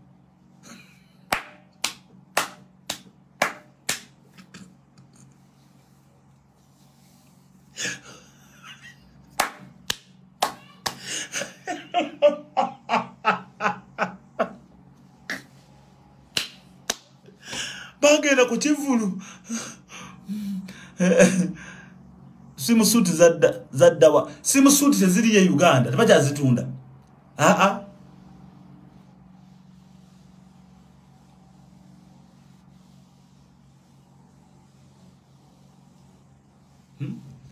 Bagenda kukivulu. Simu suti zaddawa. Simu suti teziri ye Uganda. Tebaja zitunda.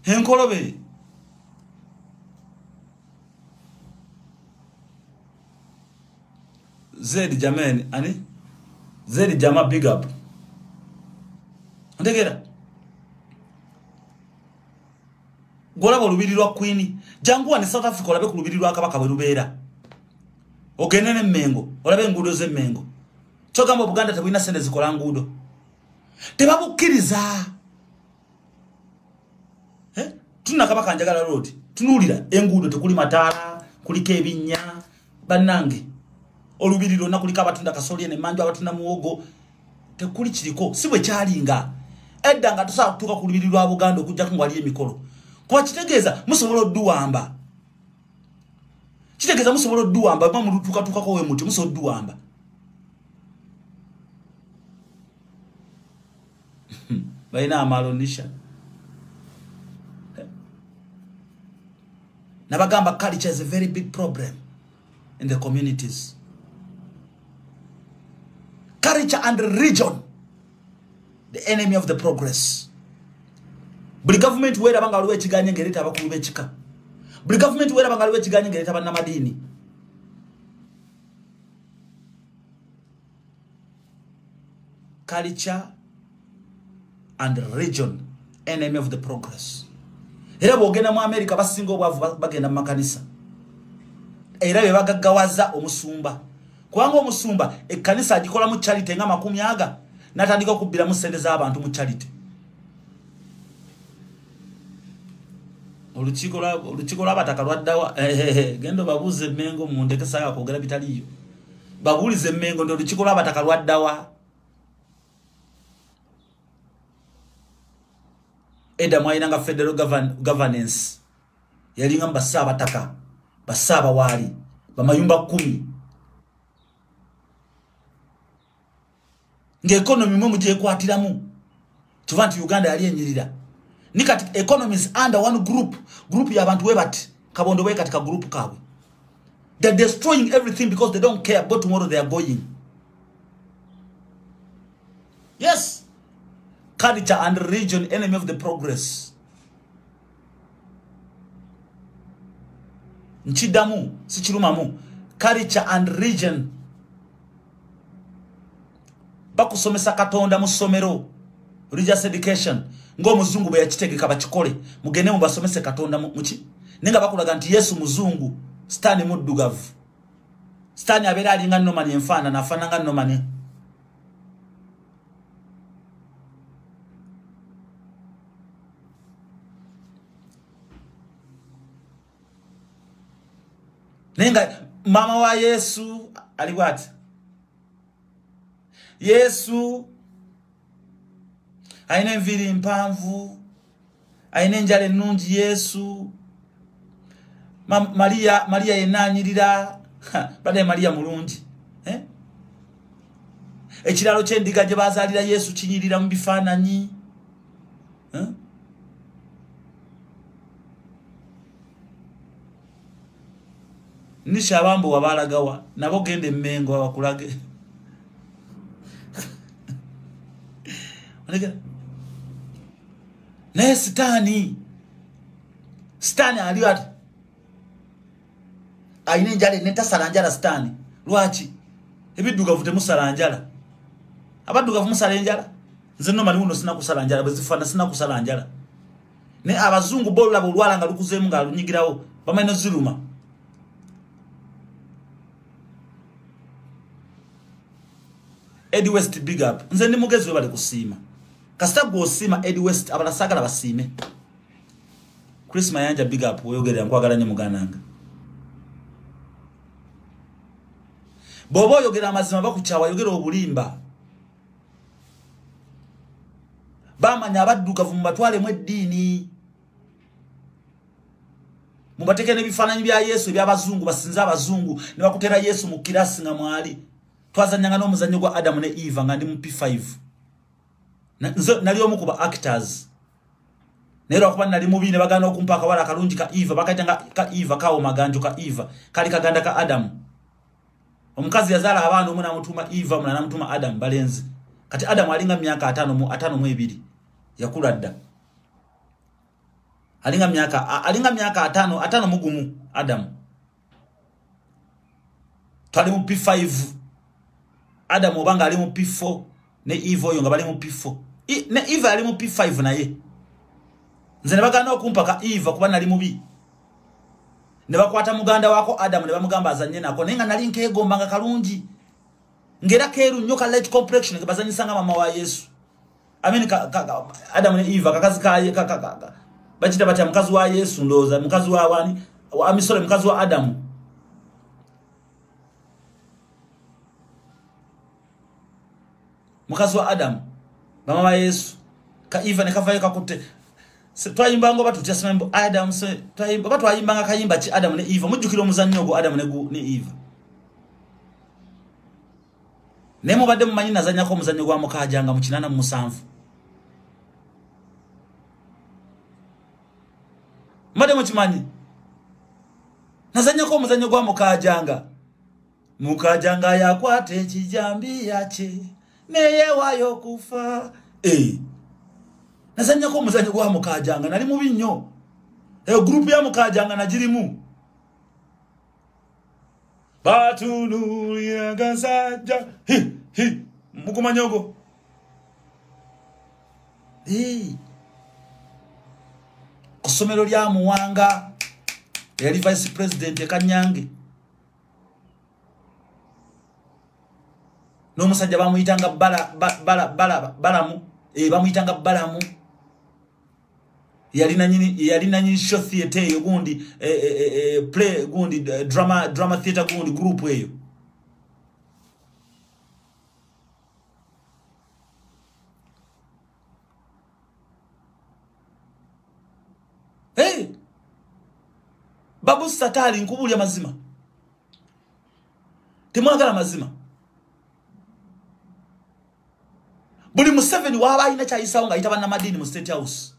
Henkolobe. Zed Jamen, ani? Zed Jama big up. Ndegera. Golaba olubiri lwa Queen. Janguwa ne South Africa olabe ku lubiri lwa Kabaka bwe lubeera. Ogende ne Emmengo, olabe enguudo z'Emmengo. Kyogamba Buganda tebulina sente zikola nguudo. Tebabukkiriza. Tuna Kabaka njagala road. Tunuulira enguudo tekuli mataala, kuliko ebinnya, bannange. Olubiri lwonna kuliko abatunda kasolye ne manju abatunda muwogo. Tekuli kiriko. Si bwe kyalinga. Edda nga tusobola kutuuka ku lubiri lwa Buganda okujja ku wali emikolo. Kwa kitegeeza musobola odduwamba. Kitegeza musobola duwamba ba mulutuka tuka ko we muti muso duwamba. Baina amalonisha. Nabagamba culture is a very big problem in the communities. Culture and religion, the enemy of the progress. Buli government wera bangaluwe kiganye ngereta abakulu b'ekika. Buli government wera bangaluwe kiganye ngereta bannamadini. Culture and religion, enemy of the progress. Era bogena mu America basingo obwavu bagenda mu makanisa. Era bebagaggawaza omusumba. Kubanga omusumba ekkanisa agikola mu charity nga 10 natandika kubbira mu sente z'abantu mu charity. Oluchiko lw'abataka lwaddawa gendo babuze Mengo mu ndekesa ya kwogera bitaliyo. Babulize Mengo ndo oluchiko lw'abataka lwaddawa. Eda mwainanga federal governance yalinga mbasaba taka basaba wali bamayumba 10 nge economy mwe muje kwatiramu tuvanti Uganda yali enyirira ni kati economies under one group ya abantu webati kabondo we katika group kawe they're destroying everything because they don't care about tomorrow they are going. Yes, culture and religion, enemy of the progress. Nchidamu, sichirumamu. Culture and religion. Bakusomesa katonda mu somero. Religious education. Ngo muzungu bwe yakitege kabachikole. Mugene mu basomese katonda muchi. Ninga bakulaga nti Yesu muzungu. Stani muddugavu. Stani abera alinga nomani enfana na afananga nomani. Nenga mama wa Yesu aliwati Yesu aine mviri mpamvu aine njale nungi Yesu Maria yenanyirira bade Maria mulungi ekiralo kyendiga gye bazalira Yesu kinyirira mu bifaananyi Nisha abambo wabalagawa nabo gende Mengo abakulage. Olega. Ne Stani aliyo ati. Aine njale neta salanjala Stani. Lwachi. Ebiduga vute musalanjala. Abaduga vu musalanjala. Nze no mali uno sina kusalanjala bezifana sina kusalanjala. Ne abazungu bolla bulwala nga lukuzemu nga lunyigirawo. Bamaino ziruma. Eddie West big up. Nze ndi mugezi we bali kusima. Kasita gwosima Eddie West abalasagala basime. Chris Mayanja big up weyogerera nkwagala nnyo mugananga. Bobo yogera amazima bakuchawa yogera obulimba. Bamanya abaddugavu mu batwale mu eddiini. Mubateke ne bifaananyi bya Yesu by'abazungu basinza abazungu ne bakutera Yesu mu kirasi nga mwali. Twazanyanga n'omuzannyo gwa Adam ne Eva nga ndi mu P5. Nali omu ku ba actors. Nero akuba nali mubi ne bagana okumpa akawala kalungi ka Eva bakaitanga ka Eva kawo maganjo ka Eva kali kaganda ka Adam. Omukazi yazala abaana omu namutuma Eva omulala namutuma Adam balenzi. Kati Adam alinga myaka 5 mu 2 yakula dda. Alinga myaka 5 mugumu Adam. Twali mu P5. Adam obanga ali mu P4 ne Eve oyo nga bali mu P4. Ne Eve ali mu P5 naye. Nze ne bagana okumpa ka Eve kuba nali mubi. Ne bakwata muganda wako Adam ne bamugamba azanye nako nenga nali nkegomba nga kalungi. Ngera keru nyoka light complexion ke bazanyisanga mama wa Yesu. Adam ne Eve kakazi kaye bachita bacha mukazi wa Yesu ndoza mukazi wa wani amisole mukazi wa Adam. Mukazi wa Adam mama wa Yesu ka Eva ne kavaye kakutte twayimba ngo batutya sembo Adam se twayimba batwayimba nga kayimba ki Adam ne Eve mujjukira omuzannyo ogwo Adam ne Eve nemo badde mumanyi nazanya ko omuzannyo gwa mukajanga mu 87 made mukimanyi nazanya ko omuzannyo gwa mukajanga yakwate ekijambi yache neye wayo kufa nazanya ko omuzannyo gwa mukajanga nali mubi nnyo group ya mukajanga najirimu batunu yagasaja mukumanyogo kusomero lya Muwanga yali vice president Kanyange no musajja bamuyitanga balamu bamuyitanga balamu yali nanyini show theater eyo gundi play gundi drama theater gundi group eyo Babu Satali nkubulya mazima temwagala mazima buli Museveni waba ina chayisawo nga ayita bannamadini mu State House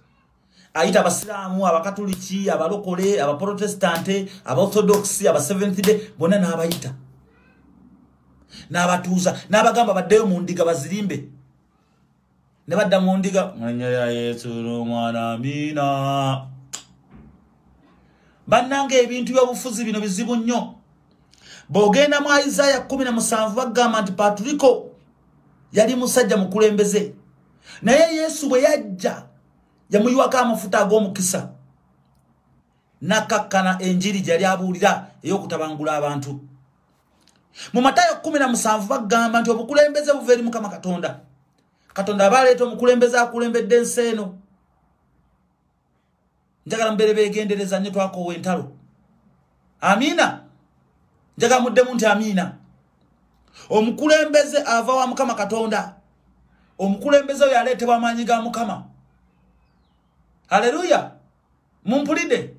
ayita abasilamu abakatoliki abalokole abaprotestante abaorthodox aba Seventh Day bonna n'abayita n'abatuuza n'abagamba baddeyo mu ndiga bazirimbe ne badda mu ndiga mwanya ya Yesu n'omwana amina bannange ebintu by'obufuzi bino bizibu nnyo bogenda mu Isaiah 17 bagamba nti Patrico yali musajja mukulembeze naye Yesu bwe yajja yamuyiwako amafuta ag'omukisa nakakkana enjiri gyali abuulira ey'okutabangula abantu mu Matayo 17 bagamba nti obukulembeze buva eri Mukama Katonda abaleeta omukulembeze akulembedde ensi eno njagala mbere begendereza nnyo twakoowa entalo amina njagala muddemu nti amina omukulembeze ava wa Mukama Katonda omukulembeze oyo aleetebwa amaanyi ga Mukama haleluya mumpulidde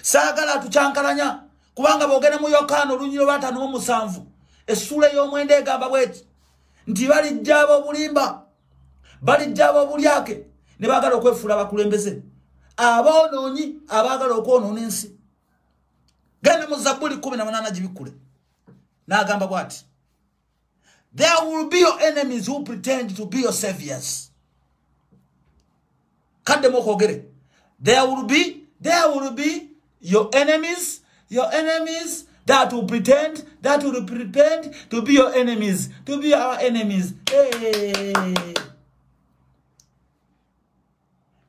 saagala tucyankalanya kubanga boogenda mu Yokaana olunyiro 5:7 essula ey'omwenda egamba bweti nti balijja ab'obulimba balijja ab'obulyake ne baagala okwefuula abakulembeze aboonoonyi abaagala okwonoona ensi genda mu Zabbuli 18 gibikule n'agamba bwati there will be your enemies who pretend to be your saviors kadde mokwogere there will be your enemies that will pretend to be your enemies, to be our enemies.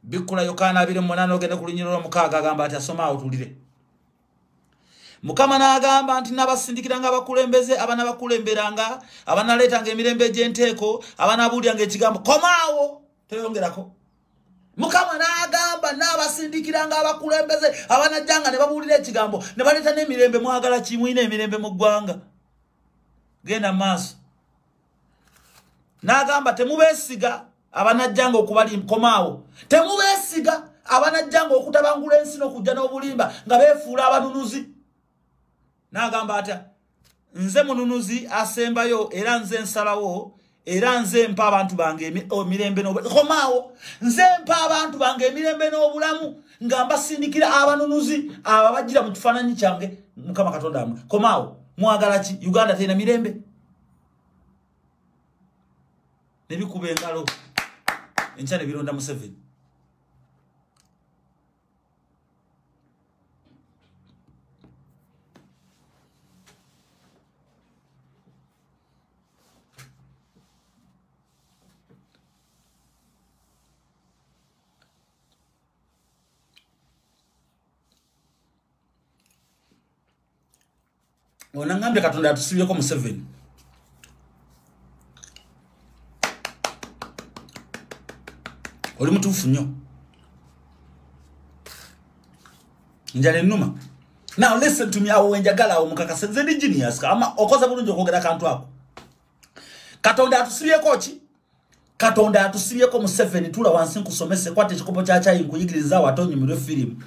Bikula Yokaana 2:8 ogenda ku lunyiriro 6 agamba ati asoma otulire. Mukama n'agamba nti nabasindikiranga abakulembeze abana bakulemberanga abanaleetanga emirembe gy'enteeko abanabuulyanga ekigambo komaawo teyongerako. Mukama n'agamba nabasindikiranga abakulembeze abanajjanga ne babuulira ekigambo ne baleeta n'emirembe mwagala kimwine emirembe mu ggwanga. Genda maaso. N'agamba temubeesiga abanajjanga okubali komaawo. Temubeesiga abanajjanga okutabangula ensi n'okujja n'obulimba nga beefuula abanunuzi. N'agamba ata nze mununuzi asembayo era nze nsalawo era nze mpa abantu bange emirembe n'obulamu. Komaawo nze mpa abantu bange emirembe n'obulamu nga mbasindikira abanunuzi ababajjira mu kifaananyi kyange Mukama Katonda amwe. Komaawo mwagala ki? Uganda tena mirembe? Ne bikuba engalo enkyane bironda Museveni. Onangambye Katonda atusibyeko Museveni. Oli mutuufu nnyo. Njale nnuma. Now listen to me awo wenjagala awo mukakase nze ndi genius ama okoza bulungi okwogera kantu ako. Katonda atusibyeko ki? Katonda atusibiyeko mu 7 tula wansi nkusomese kwate ekikopo kya chai nkuyigiriza watonyumirwe film.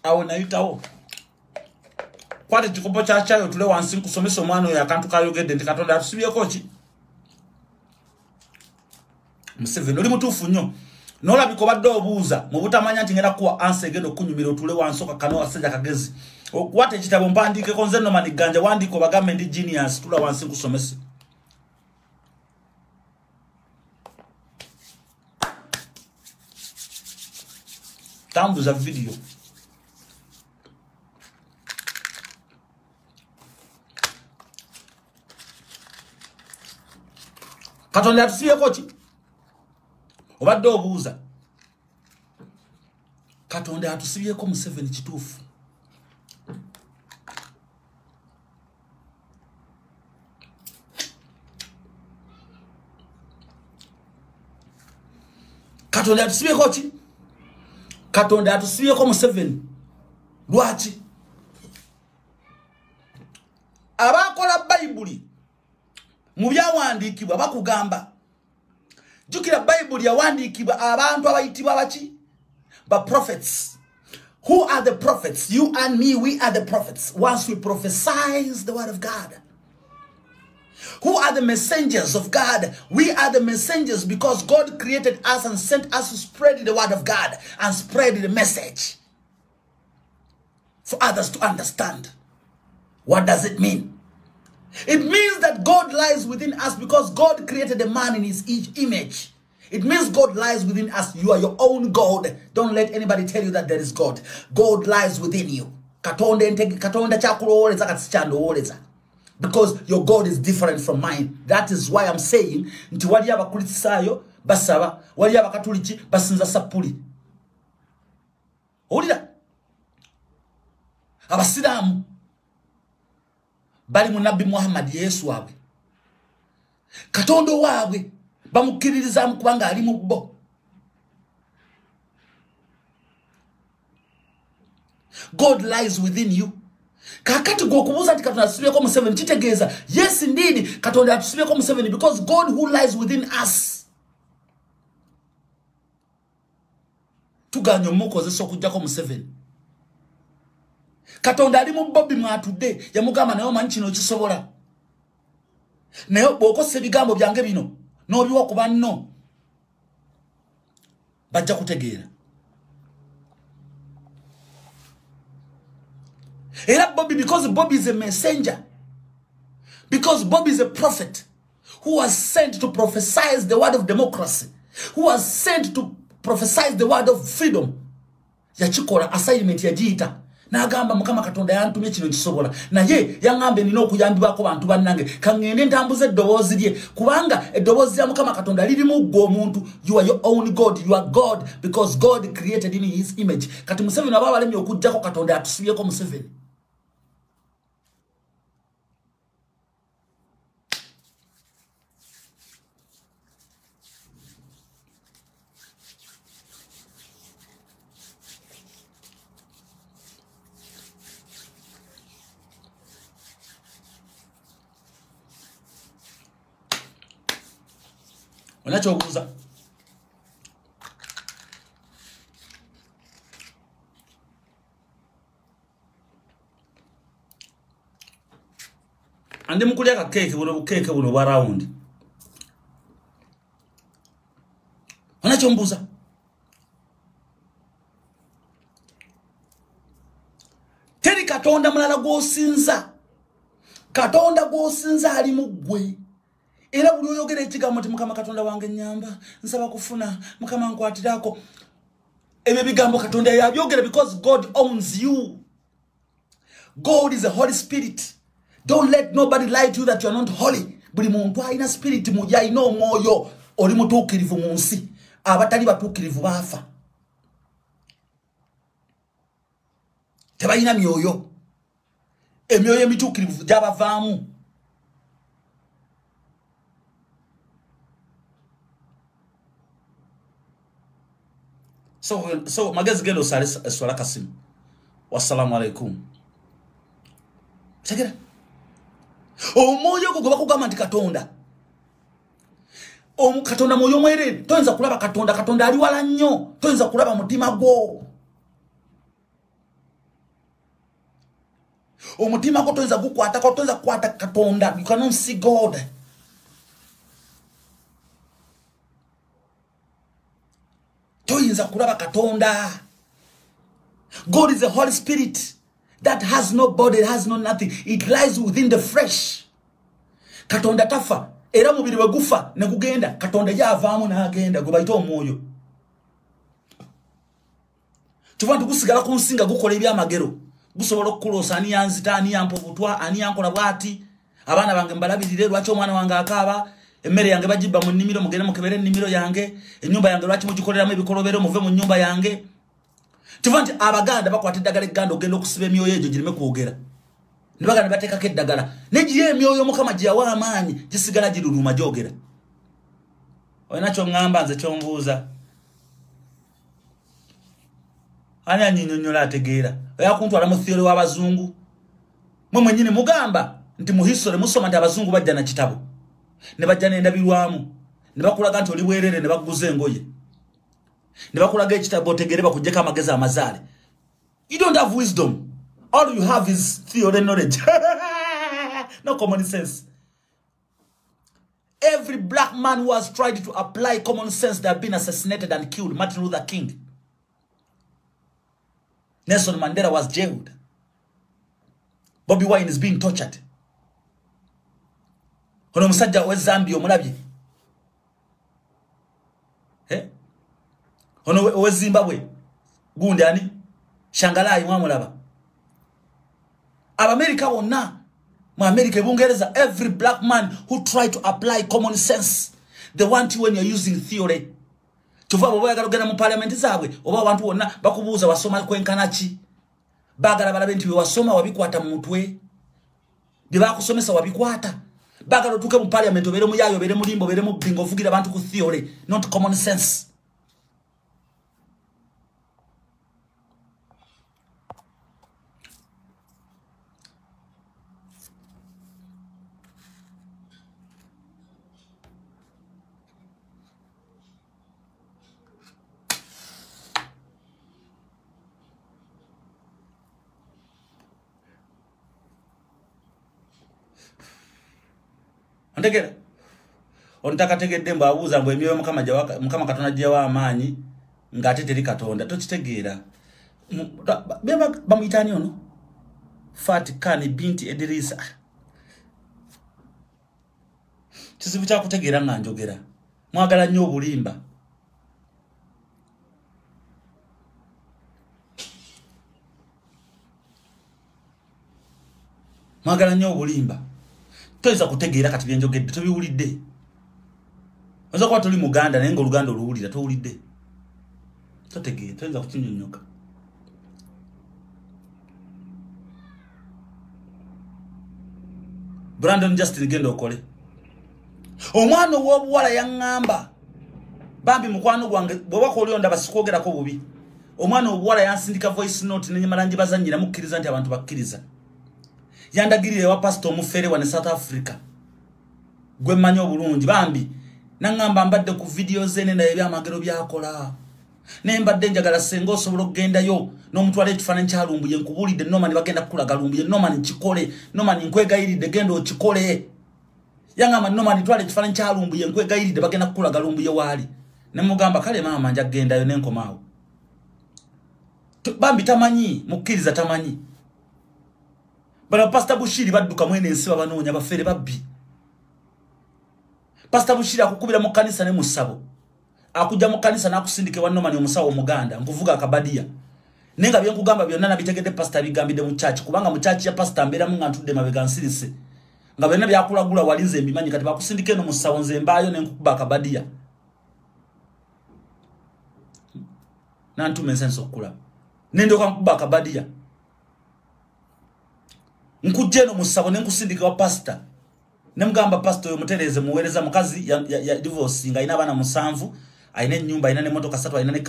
Awo nayitawo. Kwate ekikopo kya chai tule wansi nkusomese omwana oyo akantu kayogedde nti Katonda atusibiyeko ki? Mu 7 oli mutuufu nnyo. Nola bikobadde obuuza mu butamanya nti ngenda kuwa answer egenda okunyumira otule wansoka kano wasajja kagezi. Okwate ekitabo mpandike konze no maniganja wandiko bagambe ndi genius tula wansi kusomesa. Tambuza video. Katonda atusibiyeko ki? Obadde obuuza. Katonda atusibiyeko mu 7 kituufu. Katonda atusibiyeko ki? Katonda atusibiyeko mu 7. Lwaki? Abakola Bayibuli mu byawandiikibwa bakugamba jukira Bible yawandiikibwa abantu abayitibwa baki ba prophets. Who are the prophets? You and me, we are the prophets. Once we prophesize the word of God. Who are the messengers of God? We are the messengers because God created us and sent us to spread the word of God and spread the message for others to understand. What does it mean? It means that God lies within us because God created a man in his image. It means God lies within us. You are your own God. Don't let anybody tell you that there is God. God lies within you. Because your God is different from mine. That is why I'm saying, nti wali abakulitisayo basaba, wali abakatuliki basinza sapuli. Olira. Abasiramu bali mu Nabbi Muhammad Yesu waabwe. Katonda waabwe bamukiririza kubanga ali mu bo. God lies within you. Kakati gokubuza ati Katonda atusibiyeko mu 7 kitegeeza. Yes indeed Katonda atusibiyeko mu 7 because God who lies within us. Tuganyo mukozesa okujjako mu 7. Katonda ali mu Bobbi mwatudde yamugamba nayo manyi kino kisobola. Nayo bw'okozesa ebigambo byange bino n'obiwa ku banno bajja kutegeera. Era Bobbi, because Bobbi is a messenger, because Bobbi is a prophet who was sent to prophesize the word of democracy, who was sent to prophesize the word of freedom, yachikola assignment yajiita n'agamba Mukama Katonda yantumye kino kisobola naye yangambe nina okuyambibwako bantu bannange kangende ntambuze eddoboozi lye kubanga eddoboozi lya Mukama Katonda lirimu ggwe omuntu. You are your own God. You are God because God created in his image. Kati Museveni aba balemye okujjako Katonda atusibyeko Museveni. Onakyobuuza. Andi mukulya akakeeke buno bwa round. Onakyombuuza. Teri Katonda mulala gw'osinza. Katonda gw'osinza ali mu ggwe. Era buli oyogera ekigambo nti Mukama Katonda wange nyamba nsaba kufuna Mukama nkwatirako ebyo bigambo Katonda yabyogera because God owns you. God is a Holy Spirit. Don't let nobody lie to you that you are not holy. Buli muntu alina spirit muja alina omwoyo oli mutuukirivu mu nsi. Abatali batuukirivu baafa. Tebalina myoyo. Emyoyo emituukirivu gyabavaamu. So magezi gendo sale swala kasimu. Wassalamu alaikum. Segera. Omwoyo gwo bakugamba nti Katonda. Katonda moyo mwere toyinza kulaba Katonda ali wala nnyo toyinza kulaba mutima gwo. Omutima gwo toyinza kukwata Katonda. You cannot see God. Toyinza kulaba Katonda. God is a Holy Spirit that has no body, has no nothing. It lies within the flesh. Katonda tafa. Era mubiri we gufa ne kugenda. Katonda yavaamu na agenda. Gwe bayita omwoyo. Tuvantu gusigala ku nsinga gukola ebyamagero. Gusobola okulosa ani yanzita ani yampo butwa ani yankola bwati. Abaana bange mbalabirire lwaki omwana wange akaaba. Emmere yange bajiba mu nnimiro mugende mukebere nnimiro yange. Ennyumba yange lwaki mugikoleramu ebikolobero muve mu nnyumba yange. Tuvanti abaganda bakwata eddagala egganda ogenda okusiba emyoyo egyo gireme kwogera. Ne baganda bateekako eddagala. Ne giri emyoyo Mukama gye yawa amaanyi gisigala giruluma gyogera. Olina ky'oŋŋamba nze ky'ombuuza. Ani anyinyonnyola ategeera. Oyakuntwala mu theory w'abazungu. Mwe mwennyini mugamba nti mu history musoma nti abazungu bajja na kitabo. Ne bajja n'endabirwamu. Ne bakulaga nti oli bwerere ne baguza engoye. Ne bakulaga ekitabo otegere bakujjeko amagezi amazaale. You don't have wisdom. All you have is theory knowledge. No common sense. Every black man who has tried to apply common sense, they have been assassinated and killed. Martin Luther King. Nelson Mandela was jailed. Bobby Wine is being tortured. Ono musajja we Zambia omulabye. Ono we Zimbabwe. Gundi ani? Shangalai mwamulaba. America wonna. Mu America ebungereza every black man who try to apply common sense. They want you when you're using theory. Tuva bwo yagala kugenda mu parliament zaabwe oba abantu wonna bakubuuza wasoma kwenkana ki. Bagala balabe nti wasoma wabikwata mu mutwe. Bye bakusomesa wabikwata. Bagala otuke mu parliament obere mu yayo obere mu limbo obere mu bingo ovugira abantu ku theory, not common sense. Ndegera ontaka tegedde mba abuuza mbu emyoyo Mukama Katonda gye wa amaanyi ng'ate teri Katonda tokitegeera. Bamuyitaani ono Fat Khan binti Idrisa. Kizibu kya kutegeera nga njogera. Mwagala nnyo obulimba. Mwagala nnyo obulimba. Toyinza kutegeera kati byenjogedde tobiwulidde. Oza kuba toli Muganda naye nga Oluganda oluwulira towulidde. Totegeera toyinza kukinyonnyoka. Brandon Justin genda okole. Omwana ow'obuwala yaŋŋamba bambi mukwano gwange bw'oba kooli onda basikwogerako bubi. Omwana ow'obuwala yansindika voice note nenyamala njibazannyira mukkiriza nti abantu bakkiriza. Yandagirire wa pastor omufere wa ne South Africa. Gwe mmanyi obulungi bambi naŋŋamba mbadde ku video zene na ebyamagero byakola. Ne mbadde njagala senga osobola okugendayo n'omutwala ekifaananyi kyalumbuye nkubulidde nomani bagenda kukulaga lumbuye nomani nkikole nomani nkwegayiridde genda okikole. Yaŋŋamba nomani twala ekifaananyi kyalumbuye nkwegayiridde bagenda kukulaga lumbuye waali. Ne mugamba kale maama nja kugendayo n'enkomaawo. Bambi tamanyi mukkiriza tamanyi. Bana Pastor Bushiri badduka mwene ensi babanoonya bafere babbi. Pastor Bushiri akukubira mu kanisa ne musabo. Akujja mu kanisa nakusindike wannomani omusawo omuganda nkuvuga akabadia. Nenga byenkugamba byonna nabitegedde pastor bigambide mu church kubanga mu church ya pastor mbera mu ngantudde mabega nsirise. Nga byonna byakulagula walinze embimanyi kati bakusindike no musawo nze mbaayo nenkukuba akabadia. Nantu mensenso okula. Nendo kankuba akabadia. Nkujje no musabo nenkusindika wa pastor. Nemugamba pastor oyo mutereze muwereza mukazi ya divorce nga ina bana musanvu aine nyumba aina ne motoka 3 aina ne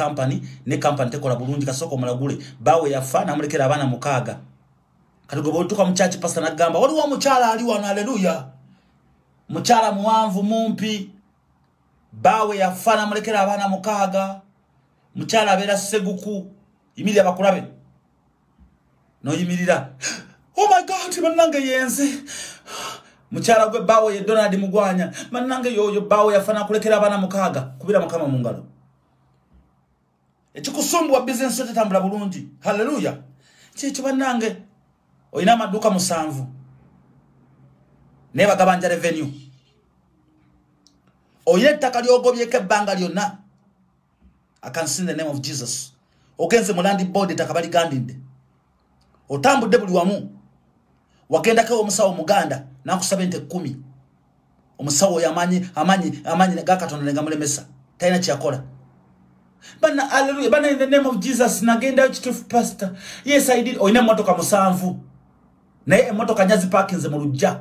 company tekola bulungi kasoko mulagule bawe yafana amulekera abana mukaga kati gobo tuka muchachi pastor nagamba wali wa muchala ali wana haleluya muchala muwanvu mumpi bawe yafana amulekera abana mukaga muchala abera seguku imili abakulabe no yimirira oh my god manange yenze muchala gwe bawe ye Donald Mugwanya manange yoyo bawe yafana kulekera abana mukaga kubira mukama mungalo ekikusumbu wa business yote tambula bulungi haleluya chicho banange oyina maduka musanvu neba gabanja revenue oyeta kalyogobyeke banga lyonna I can see in the name of Jesus ogenze mulandi board takabali gandinde otambudde buli wamu wagenda ko omusawo muganda nakusaba ente 10 omusawo yamanyi gakatonda nga mulemesa tayina kyakola bana hallelujah bana in the name of Jesus nagenda chief pastor yes I did oyina motoka musanvu naye motoka nyazi parkings mu lujja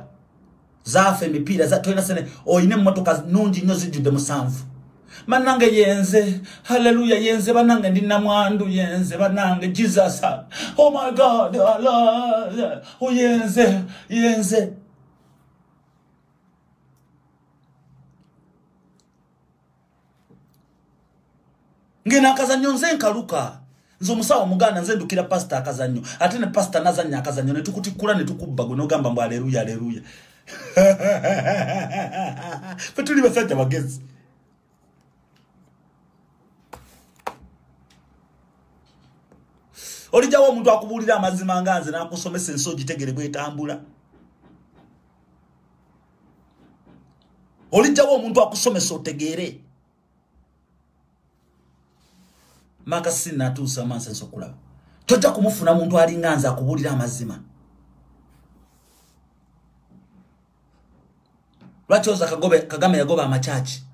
zafe mipira za toyina sene oyina motoka nungi nnyo zijjudde musanvu manange yenze hallelujah yenze banange ndina mwandu yenze banange Jesus oh my god Allah oh yenze ngena akazanyo nze nkaluka nzo musawo muganda nze ndukira pastor akazanyo ate ne pastor nazanya akazanyo ne tukutikula ne tukubba go no gamba mbu haleluya petuli basajja bagezi olijawo omuntu akubulira amazima nganze nakusomesa ensoji tegere bwetambula olijawo omuntu akusomesa otegere makasina tusa mansenso kulaba tojja kumufuna muntu ali nganza akubulira amazima lwachoza Kagame yagoba amachachi